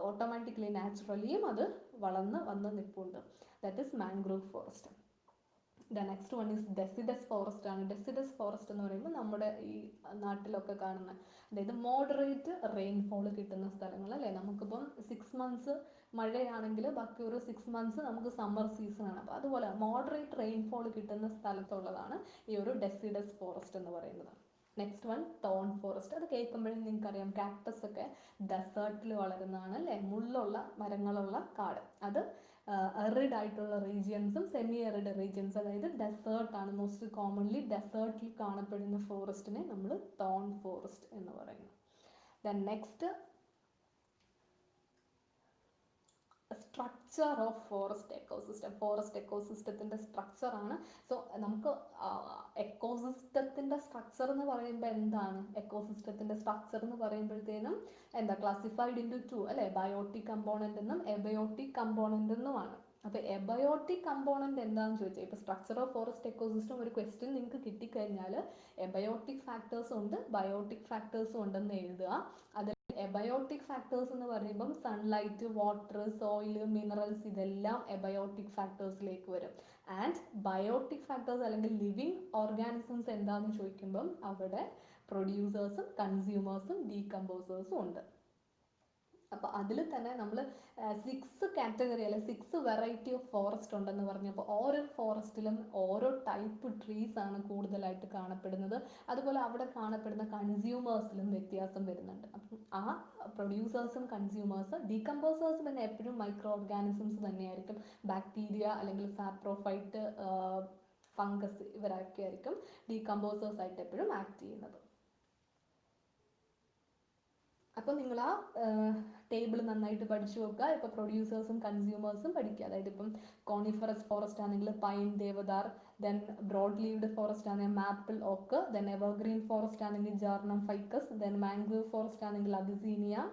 ഓട്ടോമാറ്റിക്കലി നാച്ചുറലിയും അത് വളർന്ന് വന്ന് നിൽപ്പുണ്ട്. That is mangrove forest. The next one is deciduous forest ആണ്. ഡെസിഡസ് ഫോറസ്റ്റ് എന്ന് പറയുമ്പോൾ നമ്മുടെ ഈ നാട്ടിലൊക്കെ കാണുന്ന, അതായത് മോഡറേറ്റ് റെയിൻഫോൾ കിട്ടുന്ന സ്ഥലങ്ങൾ അല്ലേ. നമുക്കിപ്പം 6 months മഴയാണെങ്കിൽ ബാക്കി ഒരു 6 months നമുക്ക് സമ്മർ സീസൺ ആണ്. അപ്പോൾ അതുപോലെ മോഡറേറ്റ് റെയിൻഫോൾ കിട്ടുന്ന സ്ഥലത്തുള്ളതാണ് ഈ ഒരു ഡെസിഡസ് ഫോറസ്റ്റ് എന്ന് പറയുന്നത്. Next one thorn forest. അത് കേൾക്കുമ്പോഴും നിങ്ങൾക്കറിയാം, കാക്ടസ് ഒക്കെ ഡെസേർട്ടിൽ വളരുന്നതാണ് അല്ലേ, മുള്ളുള്ള മരങ്ങളുള്ള കാട്. അത് എറിഡ് ആയിട്ടുള്ള റീജിയൻസും സെമി എറിഡ് റീജിയൻസ്, അതായത് ഡെസേർട്ടാണ് മോസ്റ്റ് കോമൺലി ഡെസേർട്ടിൽ കാണപ്പെടുന്ന ഫോറസ്റ്റിനെ നമ്മൾ തോൺ ഫോറസ്റ്റ് എന്ന് പറയുന്നു. Then next structure of forest ecosystem. Forest എക്കോസിസ്റ്റത്തിൻ്റെ സ്ട്രക്ചറാണ്. സോ നമുക്ക് എക്കോസിസ്റ്റത്തിൻ്റെ സ്ട്രക്ചർ എന്ന് പറയുമ്പോൾ എന്താണ്, എക്കോസിസ്റ്റത്തിൻ്റെ സ്ട്രക്ചർ എന്ന് പറയുമ്പോഴത്തേനും എന്താ ക്ലാസിഫൈഡ് ഇൻറ്റു 2 അല്ലേ, ബയോട്ടിക് കമ്പോണൻ്റ് എന്നും എബയോട്ടിക് കമ്പോണൻ്റ് എന്നുമാണ്. അപ്പോൾ എബയോട്ടിക് കമ്പോണന്റ് എന്താണെന്ന് ചോദിച്ചാൽ ഇപ്പോൾ സ്ട്രക്ചർ ഓഫ് ഫോറസ്റ്റ് എക്കോസിസ്റ്റം ഒരു ക്വസ്റ്റ്യൻ നിങ്ങൾക്ക് കിട്ടിക്കഴിഞ്ഞാൽ എബയോട്ടിക് ഫാക്ടേഴ്സും ഉണ്ട് ബയോട്ടിക് ഫാക്ടേഴ്സും ഉണ്ടെന്ന് എഴുതുക. അതിൽ എബയോട്ടിക് ഫാക്ടേഴ്സ് എന്ന് പറയുമ്പം സൺലൈറ്റ്, വാട്ടർ, സോയിൽ, മിനറൽസ് ഇതെല്ലാം എബയോട്ടിക് ഫാക്ടേഴ്സിലേക്ക് വരും. ആൻഡ് ബയോട്ടിക് ഫാക്ടേഴ്സ് അല്ലെങ്കിൽ ലിവിങ് ഓർഗാനിസംസ് എന്താണെന്ന് ചോദിക്കുമ്പം അവിടെ പ്രൊഡ്യൂസേഴ്സും കൺസ്യൂമേഴ്സും ഡീകമ്പോസേഴ്സും ഉണ്ട്. അപ്പോൾ അതിൽ തന്നെ നമ്മൾ 6 കാറ്റഗറി അല്ലെ 6 വെറൈറ്റി ഓഫ് ഫോറസ്റ്റ് ഉണ്ടെന്ന് പറഞ്ഞു. അപ്പോൾ ഓരോ ഫോറസ്റ്റിലും ഓരോ ടൈപ്പ് ട്രീസ് ആണ് കൂടുതലായിട്ട് കാണപ്പെടുന്നത്. അതുപോലെ അവിടെ കാണപ്പെടുന്ന കൺസ്യൂമേഴ്സിലും വ്യത്യാസം വരുന്നുണ്ട്. അപ്പം ആ പ്രൊഡ്യൂസേഴ്സും കൺസ്യൂമേഴ്സ്, ഡീകമ്പോസേഴ്സ് പിന്നെ എപ്പോഴും മൈക്രോ ഓർഗാനിസംസ് തന്നെയായിരിക്കും. ബാക്ടീരിയ അല്ലെങ്കിൽ സാപ്രോഫൈറ്റ്, ഫംഗസ് ഇവരൊക്കെ ആയിരിക്കും ഡീകമ്പോസേഴ്സ് ആയിട്ട് എപ്പോഴും ആക്ട് ചെയ്യുന്നത്. അപ്പോൾ നിങ്ങൾ ആ ടേബിൾ നന്നായിട്ട് പഠിച്ചു നോക്കുക. ഇപ്പോൾ പ്രൊഡ്യൂസേഴ്സും കൺസ്യൂമേഴ്സും പഠിക്കുക. അതായത് ഇപ്പം കോണിഫറസ് ഫോറസ്റ്റ് ആണെങ്കിൽ pine, deodar, then broad leaved forest ആണെങ്കിൽ maple, oak, then evergreen forest ആണെങ്കിൽ ജാർണം, ഫൈക്കസ്, ദെൻ മാംഗ്രൂവ് ഫോറസ്റ്റ് ആണെങ്കിൽ അബിസീനിയ,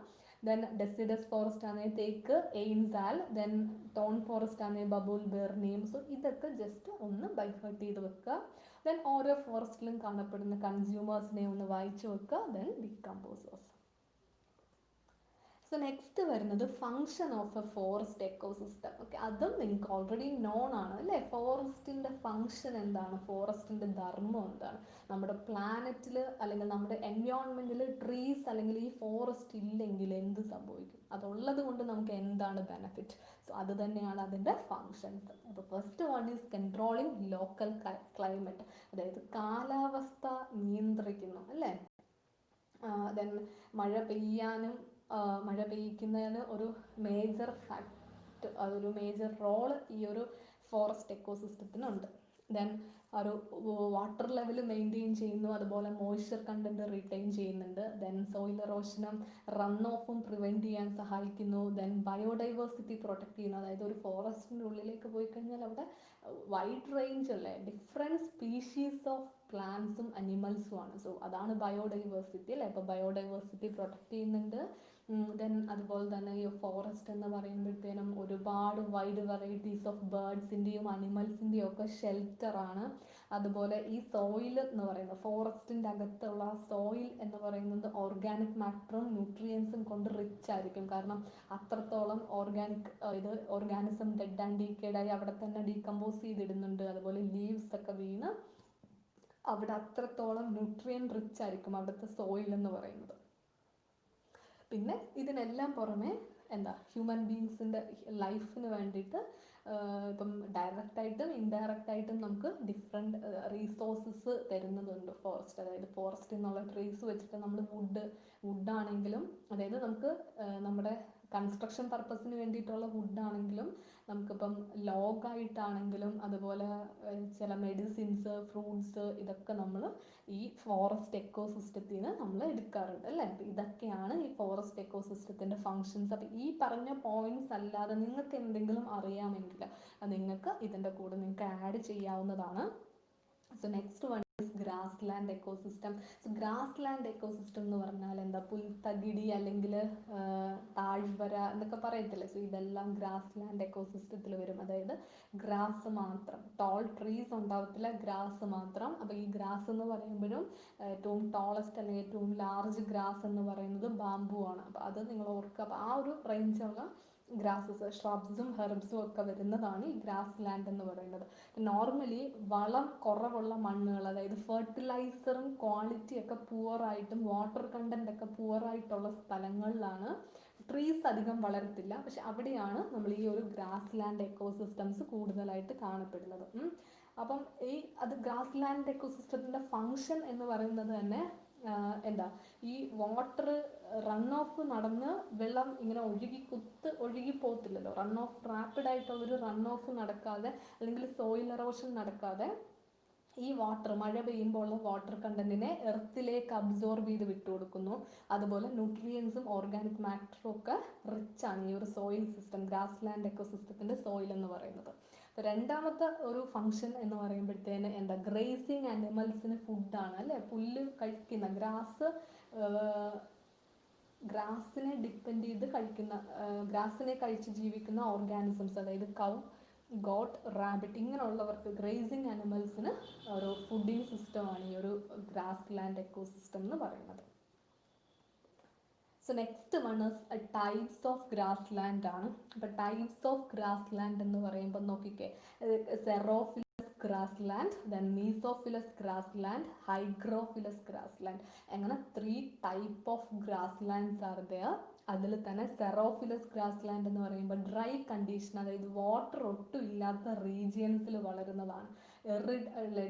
ദെൻ ഡെസിഡസ് ഫോറസ്റ്റ് ആണെങ്കിൽ തേക്ക്, എയിൻസാൽ, ദെൻ ടോൺ ഫോറസ്റ്റ് ആണെങ്കിൽ ബബൂൽ, ബെർണിയം. സോ ഇതൊക്കെ ജസ്റ്റ് ഒന്ന് ബൈഫർട്ട് ചെയ്ത് വെക്കുക. ദെൻ ഓരോ ഫോറസ്റ്റിലും കാണപ്പെടുന്ന കൺസ്യൂമേഴ്സിനെ ഒന്ന് വായിച്ചു വെക്കുക. Then decomposers. സോ നെക്സ്റ്റ് വരുന്നത് function of A forest ecosystem. Okay, അതും നിങ്ങൾക്ക് ഓൾറെഡി നോൺ ആണ് അല്ലേ. ഫോറസ്റ്റിൻ്റെ ഫങ്ഷൻ എന്താണ്, ഫോറസ്റ്റിൻ്റെ ധർമ്മം എന്താണ്, നമ്മുടെ പ്ലാനറ്റിൽ അല്ലെങ്കിൽ നമ്മുടെ എൻവയോൺമെൻറ്റിൽ ട്രീസ് അല്ലെങ്കിൽ ഈ ഫോറസ്റ്റ് ഇല്ലെങ്കിൽ എന്ത് സംഭവിക്കും, അതുള്ളത് കൊണ്ട് നമുക്ക് എന്താണ് ബെനഫിറ്റ്. സോ അത് തന്നെയാണ് അതിൻ്റെ ഫങ്ഷൻസ്. അപ്പോൾ first one is controlling local climate, അതായത് കാലാവസ്ഥ നിയന്ത്രിക്കുന്നു അല്ലേ. ദെൻ മഴ പെയ്യിക്കുന്നതിന് ഒരു മേജർ ഫാക്ട്, അതൊരു മേജർ റോള് ഈ ഒരു ഫോറസ്റ്റ് എക്കോസിസ്റ്റത്തിനുണ്ട്. ദെൻ ഒരു വാട്ടർ ലെവൽ മെയിൻറ്റെയിൻ ചെയ്യുന്നു, അതുപോലെ മോയ്സ്ചർ കണ്ടന്റ് റിട്ടൈൻ ചെയ്യുന്നുണ്ട്. ദെൻ സോയിൽ എറോഷനും റൺ ഓഫും പ്രിവെൻറ്റ് ചെയ്യാൻ സഹായിക്കുന്നു. ദെൻ ബയോഡൈവേഴ്സിറ്റി പ്രൊട്ടക്ട് ചെയ്യുന്നു, അതായത് ഒരു ഫോറസ്റ്റിൻ്റെ ഉള്ളിലേക്ക് പോയി കഴിഞ്ഞാൽ അവിടെ വൈഡ് റേഞ്ച് അല്ലേ, ഡിഫറെൻറ്റ് സ്പീഷീസ് ഓഫ് പ്ലാന്റ്സും അനിമൽസും ആണ്. സോ അതാണ് ബയോഡൈവേഴ്സിറ്റി അല്ലേ. അപ്പോൾ ബയോഡൈവേഴ്സിറ്റി പ്രൊട്ടക്ട് ചെയ്യുന്നുണ്ട്. ദെൻ അതുപോലെ തന്നെ ഈ ഫോറസ്റ്റ് എന്ന് പറയുമ്പോഴത്തേനും ഒരുപാട് വൈഡ് വെറൈറ്റീസ് ഓഫ് ബേർഡ്സിൻ്റെയും അനിമൽസിൻ്റെയും ഒക്കെ ഷെൽട്ടറാണ്. അതുപോലെ ഈ സോയിൽ എന്ന് പറയുന്നത്, ഫോറസ്റ്റിൻ്റെ അകത്തുള്ള സോയിൽ എന്ന് പറയുന്നത് ഓർഗാനിക് മാറ്ററും ന്യൂട്രിയൻസും കൊണ്ട് റിച്ച് ആയിരിക്കും. കാരണം അത്രത്തോളം ഓർഗാനിസം ഡെഡ് ആൻഡ് ഡീക്കേഡായി അവിടെ തന്നെ ഡീകമ്പോസ് ചെയ്തിടുന്നുണ്ട്. അതുപോലെ ലീവ്സ് ഒക്കെ വീണ് അവിടെ അത്രത്തോളം ന്യൂട്രിയൻ റിച്ച് ആയിരിക്കും അവിടുത്തെ സോയിൽ എന്ന് പറയുന്നത്. പിന്നെ ഇതിനെല്ലാം പുറമെ ഹ്യൂമൻ ബീങ്സിൻ്റെ ലൈഫിന് വേണ്ടിയിട്ട് ഇപ്പം ഡയറക്റ്റായിട്ടും ഇൻഡയറക്റ്റായിട്ടും നമുക്ക് ഡിഫറെൻറ്റ് റീസോഴ്സസ് തരുന്നതുണ്ട് ഫോറസ്റ്റ്. അതായത് ഫോറസ്റ്റിൽ നിന്നുള്ള ട്രീസ് വെച്ചിട്ട് നമ്മൾ വുഡാണെങ്കിലും, അതായത് നമുക്ക് നമ്മുടെ കൺസ്ട്രക്ഷൻ പർപ്പസിന് വേണ്ടിയിട്ടുള്ള വുഡാണെങ്കിലും, നമുക്കിപ്പം ലോഗായിട്ടാണെങ്കിലും, അതുപോലെ ചില മെഡിസിൻസ്, ഫ്രൂട്ട്സ്, ഇതൊക്കെ നമ്മൾ ഈ ഫോറസ്റ്റ് എക്കോസിസ്റ്റത്തിൽ നിന്ന് നമ്മൾ എടുക്കാറുണ്ട് അല്ലേ. അപ്പോൾ ഇതൊക്കെയാണ് ഈ ഫോറസ്റ്റ് എക്കോസിസ്റ്റത്തിൻ്റെ ഫങ്ഷൻസ്. അപ്പോൾ ഈ പറഞ്ഞ പോയിന്റ്സ് അല്ലാതെ നിങ്ങൾക്ക് എന്തെങ്കിലും അറിയാമെങ്കിൽ അത് നിങ്ങൾക്ക് ഇതിൻ്റെ കൂടെ നിങ്ങൾക്ക് ആഡ് ചെയ്യാവുന്നതാണ്. So next one is grass land ecosystem. So grass land ecosystem എന്ന് പറഞ്ഞാൽ എന്താ, പുൽത്തകിടി അല്ലെങ്കിൽ താഴ്വര എന്നൊക്കെ പറയത്തില്ലേ. സോ ഇതെല്ലാം ഗ്രാസ് ലാൻഡ് എക്കോസിസ്റ്റത്തിൽ വരും. അതായത് ഗ്രാസ് മാത്രം, ടോൾ ട്രീസ് ഉണ്ടാവത്തില്ല, ഗ്രാസ് മാത്രം. അപ്പോൾ ഈ ഗ്രാസ് എന്ന് പറയുമ്പോഴും ഏറ്റവും ടോളസ്റ്റ് അല്ലെങ്കിൽ ഏറ്റവും ലാർജ് ഗ്രാസ് എന്ന് പറയുന്നത് ബാംബു ആണ്. അപ്പോൾ അത് നിങ്ങൾ ഓർക്കുക. അപ്പോൾ ആ ഒരു റേഞ്ചുള്ള ഗ്രാസസ്, ഷ്രബ്സും ഹെർബ്സും ഒക്കെ വരുന്നതാണ് ഈ ഗ്രാസ് ലാൻഡ് എന്ന് പറയുന്നത്. നോർമലി വളം കുറവുള്ള മണ്ണുകൾ, അതായത് ഫെർട്ടിലൈസറും ക്വാളിറ്റി ഒക്കെ പുവറായിട്ടും വാട്ടർ കണ്ടന്റ് ഒക്കെ പുവറായിട്ടുള്ള സ്ഥലങ്ങളിലാണ് ട്രീസ് അധികം വളരത്തില്ല. പക്ഷെ അവിടെയാണ് നമ്മൾ ഈ ഒരു ഗ്രാസ് ലാൻഡ് എക്കോസിസ്റ്റംസ് കൂടുതലായിട്ട് കാണപ്പെടുന്നത്. അപ്പം അത് ഗ്രാസ് ലാൻഡ് എക്കോസിസ്റ്റത്തിൻ്റെ ഫങ്ഷൻ എന്ന് പറയുന്നത് തന്നെ ഈ വാട്ടർ റൺ ഓഫ് നടന്ന് വെള്ളം ഇങ്ങനെ ഒഴുകി പോകത്തില്ലല്ലോ. റൺ ഓഫ് റാപ്പിഡായിട്ടുള്ളൊരു റൺ ഓഫ് നടക്കാതെ അല്ലെങ്കിൽ സോയിൽ എറോഷൻ നടക്കാതെ ഈ മഴ പെയ്യുമ്പോൾ ഉള്ള വാട്ടർ കണ്ടന്റിനെ എർത്തിലേക്ക് അബ്സോർബ് ചെയ്ത് വിട്ടുകൊടുക്കുന്നു. അതുപോലെ ന്യൂട്രിയൻസും ഓർഗാനിക് മാറ്ററും ഒക്കെ റിച്ച് ആണ് ഈ ഒരു സോയിൽ സിസ്റ്റം, ഗ്രാസ് ലാൻഡ് എക്കോസിസ്റ്റത്തിൻ്റെ സോയിൽ എന്ന് പറയുന്നത്. രണ്ടാമത്തെ ഒരു ഫങ്ഷൻ എന്ന് പറയുമ്പോഴത്തേന് ഗ്രേസിങ് അനിമൽസിന് ഫുഡാണ് അല്ലേ. പുല്ല് കഴിക്കുന്ന ഗ്രാസിനെ ഡിപ്പെൻഡ് ചെയ്ത് കഴിക്കുന്ന, ഗ്രാസിനെ കഴിച്ച് ജീവിക്കുന്ന ഓർഗാനിസംസ്, അതായത് കൗ, ഗോട്ട്, റാബിറ്റ് ഇങ്ങനെയുള്ളവർക്ക് ഗ്രേസിങ് അനിമൽസിന് ഒരു ഫുഡിങ് സിസ്റ്റമാണ് ഈ ഒരു ഗ്രാസ് ലാൻഡ് എക്കോസിസ്റ്റം എന്ന് പറയുന്നത്. So next one is types of grassland ആണ്. അപ്പോൾ ടൈപ്സ് ഓഫ് ഗ്രാസ് ലാൻഡ് എന്ന് പറയുമ്പോൾ നോക്കിക്കേ, xerophilous grassland, then mesophilous grassland, hygrophilous grassland, അങ്ങനെ 3 type of grasslands are there. അതിൽ തന്നെ സെറോഫിലസ് ഗ്രാസ് ലാൻഡ് എന്ന് പറയുമ്പോൾ ഡ്രൈ കണ്ടീഷൻ, അതായത് വാട്ടർ ഒട്ടും ഇല്ലാത്ത റീജിയൻസിൽ വളരുന്നതാണ്.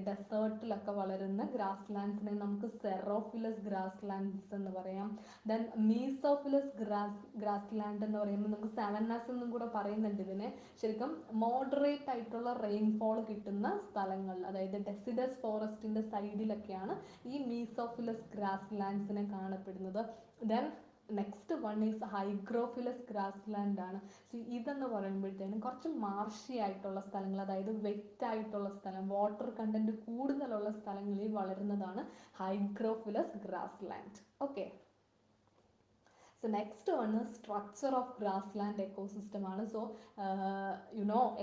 ഡെസേർട്ടിലൊക്കെ വളരുന്ന ഗ്രാസ് ലാൻഡ്സിനെ നമുക്ക് സെറോഫിലസ് ഗ്രാസ് ലാൻഡ്സ് എന്ന് പറയാം. ദെൻ മീസോഫിലസ് ഗ്രാസ് ലാൻഡ് എന്ന് പറയുമ്പോൾ നമുക്ക് സാവന്നാസ് എന്നും കൂടെ പറയുന്നുണ്ട് ഇതിനെ. ശരിക്കും മോഡറേറ്റ് ആയിട്ടുള്ള റെയിൻഫോൾ കിട്ടുന്ന സ്ഥലങ്ങളിൽ, അതായത് ഡെസിഡസ് ഫോറസ്റ്റിന്റെ സൈഡിലൊക്കെയാണ് ഈ മീസോഫിലസ് ഗ്രാസ് ലാൻഡ്സിനെ കാണപ്പെടുന്നത്. Then next one is hygrophilous grassland ആണ്. സോ ഇതെന്ന് പറയുമ്പോഴത്തേനും കുറച്ച് മാർഷി ആയിട്ടുള്ള സ്ഥലങ്ങൾ, അതായത് വെറ്റ് ആയിട്ടുള്ള സ്ഥലം, വാട്ടർ കണ്ടന്റ് കൂടുതലുള്ള സ്ഥലങ്ങളിൽ വളരുന്നതാണ് hygrophilous grassland. Okay, so next one structure of grassland ecosystem ആണ്. സോ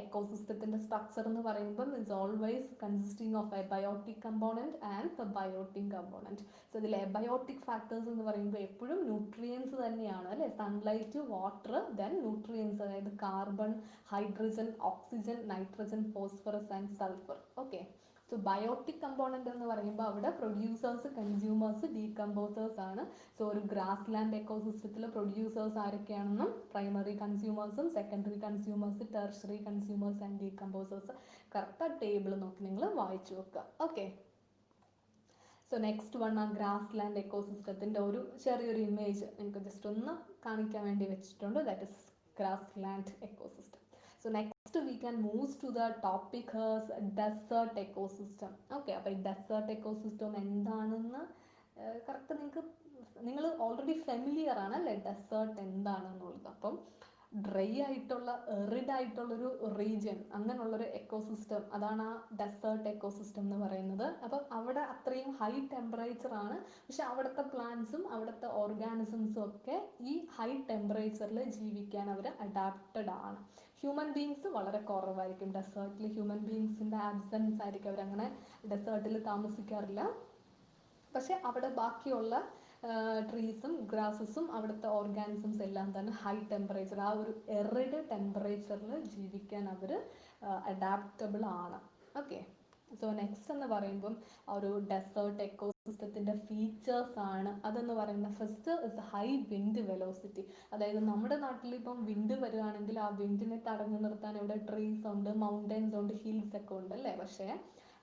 എക്കോസിസ്റ്റത്തിന്റെ സ്ട്രക്ചർ എന്ന് പറയുമ്പോൾ it's always consisting of abiotic component and biotic component. So ഇതിൽ എബയോട്ടിക് ഫാക്ടേഴ്സ് എന്ന് പറയുമ്പോൾ എപ്പോഴും ന്യൂട്രിയൻസ് തന്നെയാണ് അല്ലേ, സൺലൈറ്റ്, വാട്ടർ, ദെൻ ന്യൂട്രിയൻസ്, അതായത് carbon, hydrogen, oxygen, nitrogen, phosphorus and sulphur. Okay, so biotic component എന്ന് പറയുമ്പോൾ അവിടെ പ്രൊഡ്യൂസേഴ്സ്, കൺസ്യൂമേഴ്സ്, ഡീകമ്പോസേഴ്സ് ആണ്. സോ ഒരു ഗ്രാസ് ലാൻഡ് എക്കോസിസ്റ്റത്തിൽ പ്രൊഡ്യൂസേഴ്സ് ആരൊക്കെയാണെന്നും പ്രൈമറി കൺസ്യൂമേഴ്സും secondary consumers, tertiary consumers and decomposers correct table നോക്കി നിങ്ങൾ വായിച്ചു വെക്കുക. ഓക്കെ, സോ നെക്സ്റ്റ് വൺ ആ ഗ്രാസ് ലാൻഡ് എക്കോസിസ്റ്റത്തിന്റെ ഒരു ചെറിയൊരു ഇമേജ് നിങ്ങൾക്ക് ജസ്റ്റ് ഒന്ന് കാണിക്കാൻ വേണ്ടി വെച്ചിട്ടുണ്ട്. That is grassland ecosystem. So next we can move to the topic desert ecosystem. Okay, അപ്പോൾ ഈ ഡെസേർട്ട് എക്കോസിസ്റ്റം എന്താണെന്ന് കറക്റ്റ് നിങ്ങൾ ഓൾറെഡി ഫെമിലിയർ ആണ് അല്ലേ, ഡെസേർട്ട് എന്താണെന്നുള്ളത്. അപ്പം ഡ്രൈ ആയിട്ടുള്ള എറിഡ് ആയിട്ടുള്ളൊരു റീജിയൻ, അങ്ങനെയുള്ളൊരു എക്കോസിസ്റ്റം, അതാണ് ആ ഡെസേർട്ട് എക്കോസിസ്റ്റം എന്ന് പറയുന്നത്. അപ്പം അവിടെ അത്രയും ഹൈ ടെമ്പറേച്ചർ ആണ്, പക്ഷെ അവിടുത്തെ പ്ലാന്റ്സും അവിടുത്തെ ഓർഗാനിസംസും ഒക്കെ ഈ ഹൈ ടെമ്പറേച്ചറിൽ ജീവിക്കാൻ അവർ അഡാപ്റ്റഡ് ആണ്. ഹ്യൂമൻ ബീങ്സ് വളരെ കുറവായിരിക്കും ഡെസേർട്ടിൽ, ഹ്യൂമൻ ബീങ്സിൻ്റെ ആബ്സെൻസ് ആയിരിക്കും, അവരങ്ങനെ ഡെസേർട്ടിൽ താമസിക്കാറില്ല. പക്ഷെ അവിടെ ബാക്കിയുള്ള ട്രീസും ഗ്രാസസും അവിടുത്തെ ഓർഗാനിസംസ് എല്ലാം തന്നെ ഹൈ ടെമ്പറേച്ചർ, ആ ഒരു എറിഡ് ടെമ്പറേച്ചറിൽ ജീവിക്കാൻ അവർ അഡാപ്റ്റബിൾ ആണ്. ഓക്കെ, സോ നെക്സ്റ്റ് എന്ന് പറയുമ്പം ഒരു ഡെസേർട്ട് എക്കോസിസ്റ്റത്തിൻ്റെ ഫീച്ചേഴ്സ് ആണ്. അതെന്ന് പറയുന്നത് first is high wind velocity. അതായത് നമ്മുടെ നാട്ടിൽ ഇപ്പം വിൻഡ് വരികയാണെങ്കിൽ ആ വിൻഡിനെ തടഞ്ഞു നിർത്താൻ ഇവിടെ ട്രീസ് ഉണ്ട്, മൗണ്ടൻസ് ഉണ്ട്, ഹിൽസ് ഒക്കെ ഉണ്ട് അല്ലേ. പക്ഷേ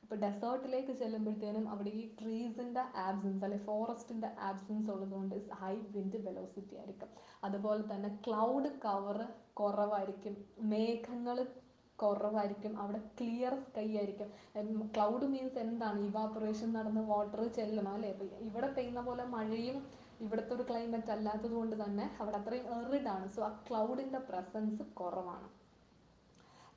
ഇപ്പോൾ ഡെസേർട്ടിലേക്ക് ചെല്ലുമ്പോഴത്തേനും അവിടെ ഈ ട്രീസിൻ്റെ ആബ്സെൻസ് അല്ലെ ഫോറസ്റ്റിൻ്റെ ആബ്സെൻസ് ഉള്ളതുകൊണ്ട് ഹൈ വിൻഡ് വെലോസിറ്റി ആയിരിക്കും. അതുപോലെ തന്നെ ക്ലൗഡ് കവർ കുറവായിരിക്കും, മേഘങ്ങൾ കുറവായിരിക്കും, അവിടെ ക്ലിയർ സ്കൈ ആയിരിക്കും. ക്ലൗഡ് മീൻസ് എന്താണ്, ഇവാപറേഷൻ നടന്ന് വാട്ടർ ചെല്ലണം അല്ലേ. ഇവിടെ പെയ്യുന്ന പോലെ മഴയും ഇവിടുത്തെ ഒരു ക്ലൈമറ്റ് അല്ലാത്തത് കൊണ്ട് തന്നെ അവിടെ അത്രയും എറിഡാണ്. സോ ആ ക്ലൗഡിൻ്റെ പ്രസൻസ് കുറവാണ്.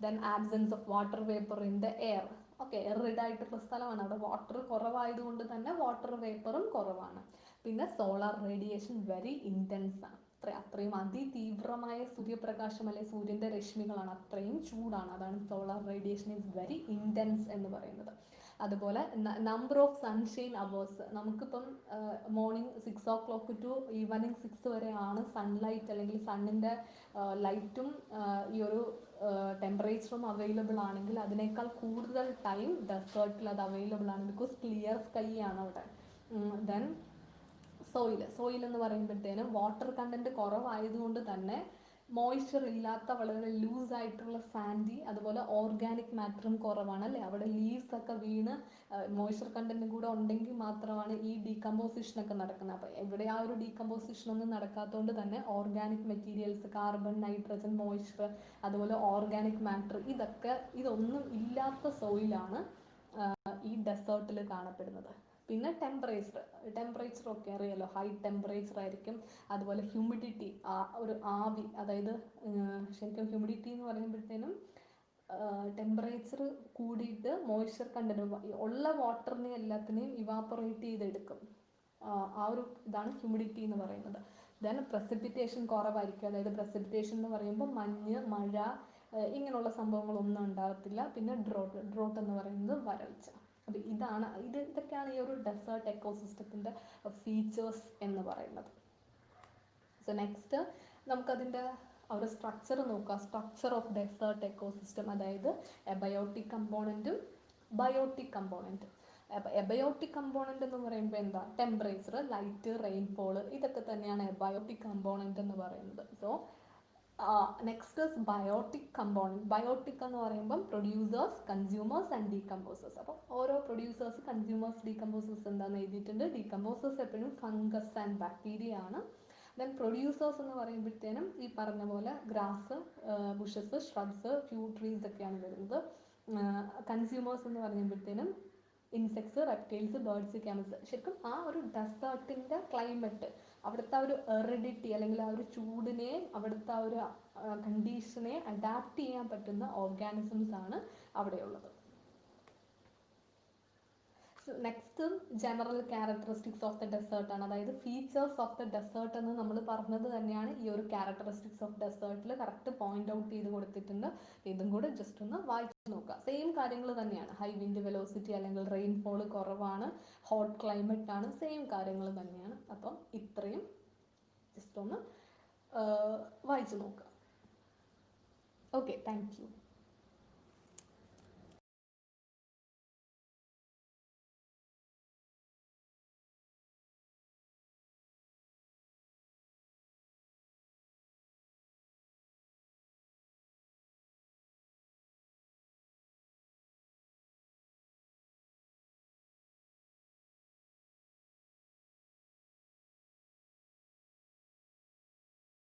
Then absence of water vapour in the air. Okay, arid ആയിട്ടുള്ള സ്ഥലമാണ്, അവിടെ വാട്ടർ കുറവായതുകൊണ്ട് തന്നെ വാട്ടർ വേപ്പറും കുറവാണ്. പിന്നെ സോളാർ റേഡിയേഷൻ വെരി ഇൻറ്റൻസ് ആണ്, അത്രയും അതിതീവ്രമായ സൂര്യപ്രകാശം അല്ലെ സൂര്യൻ്റെ രശ്മികളാണ്, അത്രയും ചൂടാണ്, അതാണ് solar radiation is very intense എന്ന് പറയുന്നത്. അതുപോലെ നമ്പർ ഓഫ് സൺഷെയിൻ അവേഴ്സ്, നമുക്കിപ്പം മോർണിംഗ് 6 o'clock ടു ഈവനിങ് 6 വരെയാണ് സൺലൈറ്റ് അല്ലെങ്കിൽ സണ്ണിൻ്റെ ലൈറ്റും ഈ ഒരു ടെമ്പറേച്ചറും അവൈലബിൾ ആണെങ്കിൽ അതിനേക്കാൾ കൂടുതൽ ടൈം ഡെസേർട്ടിൽ അത് അവൈലബിൾ ആണ്, ബിക്കോസ് ക്ലിയർ സ്കൈ ആണ് അവിടെ. ദെൻ സോയിൽ എന്ന് പറയുമ്പോഴത്തേനും വാട്ടർ കണ്ടന്റ് കുറവായതുകൊണ്ട് തന്നെ മോയ്സ്ചർ ഇല്ലാത്ത വളരെ ലൂസ് ആയിട്ടുള്ള സാൻഡി, അതുപോലെ ഓർഗാനിക് മാറ്ററും കുറവാണ് അല്ലേ. അവിടെ ലീവ്സ് ഒക്കെ വീണ് മോയ്സ്ചർ കണ്ടന്റും കൂടെ ഉണ്ടെങ്കിൽ മാത്രമാണ് ഈ ഡീകമ്പോസിഷൻ ഒക്കെ നടക്കുന്നത്. അപ്പോൾ ഇവിടെ ആ ഒരു ഡീകമ്പോസിഷൻ ഒന്നും നടക്കാത്തതുകൊണ്ട് തന്നെ organic materials, carbon, nitrogen, moisture, അതുപോലെ ഓർഗാനിക് മാറ്റർ, ഇതൊന്നും ഇല്ലാത്ത സോയിലാണ് ഈ ഡെസേർട്ടിൽ കാണപ്പെടുന്നത്. പിന്നെ ടെമ്പറേച്ചർ ഒക്കെ അറിയാലോ, ഹൈ ടെമ്പറേച്ചർ ആയിരിക്കും. അതുപോലെ ഹ്യൂമിഡിറ്റി, ഒരു ആവി, അതായത് ശരിക്കും ഹ്യൂമിഡിറ്റി എന്ന് പറയുമ്പോഴത്തേനും ടെമ്പറേച്ചർ കൂടിയിട്ട് മോയ്സ്ചർ കണ്ടന്റ് ഉള്ള വാട്ടറിനെ എല്ലാത്തിനെയും ഇവാപ്പറേറ്റ് ചെയ്തെടുക്കും. ആ ഒരു ഇതാണ് ഹ്യൂമിഡിറ്റി എന്ന് പറയുന്നത്. ദെൻ പ്രസിപ്പിറ്റേഷൻ കുറവായിരിക്കും, അതായത് പ്രസിപ്പിറ്റേഷൻ എന്ന് പറയുമ്പോൾ മഞ്ഞ്, മഴ, ഇങ്ങനെയുള്ള സംഭവങ്ങളൊന്നും ഉണ്ടാകത്തില്ല. പിന്നെ ഡ്രോട്ട് എന്ന് പറയുന്നത് വരൾച്ച. അപ്പോൾ ഇതൊക്കെയാണ് ഈ ഒരു ഡെസേർട്ട് എക്കോസിസ്റ്റത്തിൻ്റെ ഫീച്ചേഴ്സ് എന്ന് പറയുന്നത്. സോ നെക്സ്റ്റ് നമുക്കതിൻ്റെ ഒരു സ്ട്രക്ചർ നോക്കാം. സ്ട്രക്ചർ ഓഫ് ഡെസേർട്ട് എക്കോസിസ്റ്റം, അതായത് എബയോട്ടിക് കമ്പോണൻറ്റും ബയോട്ടിക് കമ്പോണൻറ്റും. എബയോട്ടിക് കമ്പോണൻ്റ് എന്ന് പറയുമ്പോൾ എന്താ, ടെമ്പറേച്ചർ, ലൈറ്റ്, റെയിൻഫോൾ, ഇതൊക്കെ തന്നെയാണ് എബയോട്ടിക് കമ്പോണൻ്റ് എന്ന് പറയുന്നത്. So next is biotic component. Biotic എന്ന് പറയുമ്പം പ്രൊഡ്യൂസേഴ്സ്, കൺസ്യൂമേഴ്സ് ആൻഡ് ഡീകമ്പോസേഴ്സ്. അപ്പോൾ ഓരോ പ്രൊഡ്യൂസേഴ്സ്, കൺസ്യൂമേഴ്സ്, ഡീകമ്പോസേഴ്സ് എന്താണെന്ന് എഴുതിയിട്ടുണ്ട്. ഡീകമ്പോസേഴ്സ് എപ്പോഴും ഫംഗസ് ആൻഡ് ബാക്ടീരിയ ആണ്. ദെൻ പ്രൊഡ്യൂസേഴ്സ് എന്ന് പറയുമ്പോഴത്തേനും ഈ പറഞ്ഞ പോലെ grass, bushes, shrubs, few trees ഒക്കെയാണ് വരുന്നത്. കൺസ്യൂമേഴ്സ് എന്ന് പറയുമ്പോഴത്തേനും ഇൻസെക്ട്സ്, റെപ്റ്റൈൽസ്, ബേർഡ്സ്, ക്യാമൽസ്. ശരിക്കും ആ ഒരു ഡെസേർട്ടിൻ്റെ ക്ലൈമറ്റ്, അവിടുത്തെ ആ ഒരു എറിഡിറ്റി അല്ലെങ്കിൽ ആ ഒരു ചൂടിനെ, അവിടുത്തെ ആ ഒരു കണ്ടീഷനെ അഡാപ്റ്റ് ചെയ്യാൻ പറ്റുന്ന ഓർഗാനിസംസ് ആണ് അവിടെയുള്ളത്. Next general characteristics of the desert ആണ്. അതായത് ഫീച്ചേഴ്സ് ഓഫ് ദ ഡെസേർട്ട് എന്ന് നമ്മൾ പറഞ്ഞത് തന്നെയാണ് ഈ ഒരു ക്യാരക്ടറിസ്റ്റിക്സ് ഓഫ് ഡെസേർട്ടിൽ കറക്റ്റ് പോയിന്റ് ഔട്ട് ചെയ്ത് കൊടുത്തിട്ടുണ്ട്. ഇതും കൂടെ ജസ്റ്റ് ഒന്ന് വായിച്ചു നോക്കുക. സെയിം കാര്യങ്ങൾ തന്നെയാണ്. ഹൈ വിൻഡ് വെലോസിറ്റി അല്ലെങ്കിൽ റെയിൻഫോൾ കുറവാണ്, ഹോട്ട് ക്ലൈമറ്റ് ആണ്, സെയിം കാര്യങ്ങൾ തന്നെയാണ്. അപ്പം ഇത്രയും ജസ്റ്റ് ഒന്ന് വായിച്ചു നോക്കുക. Okay, thank you.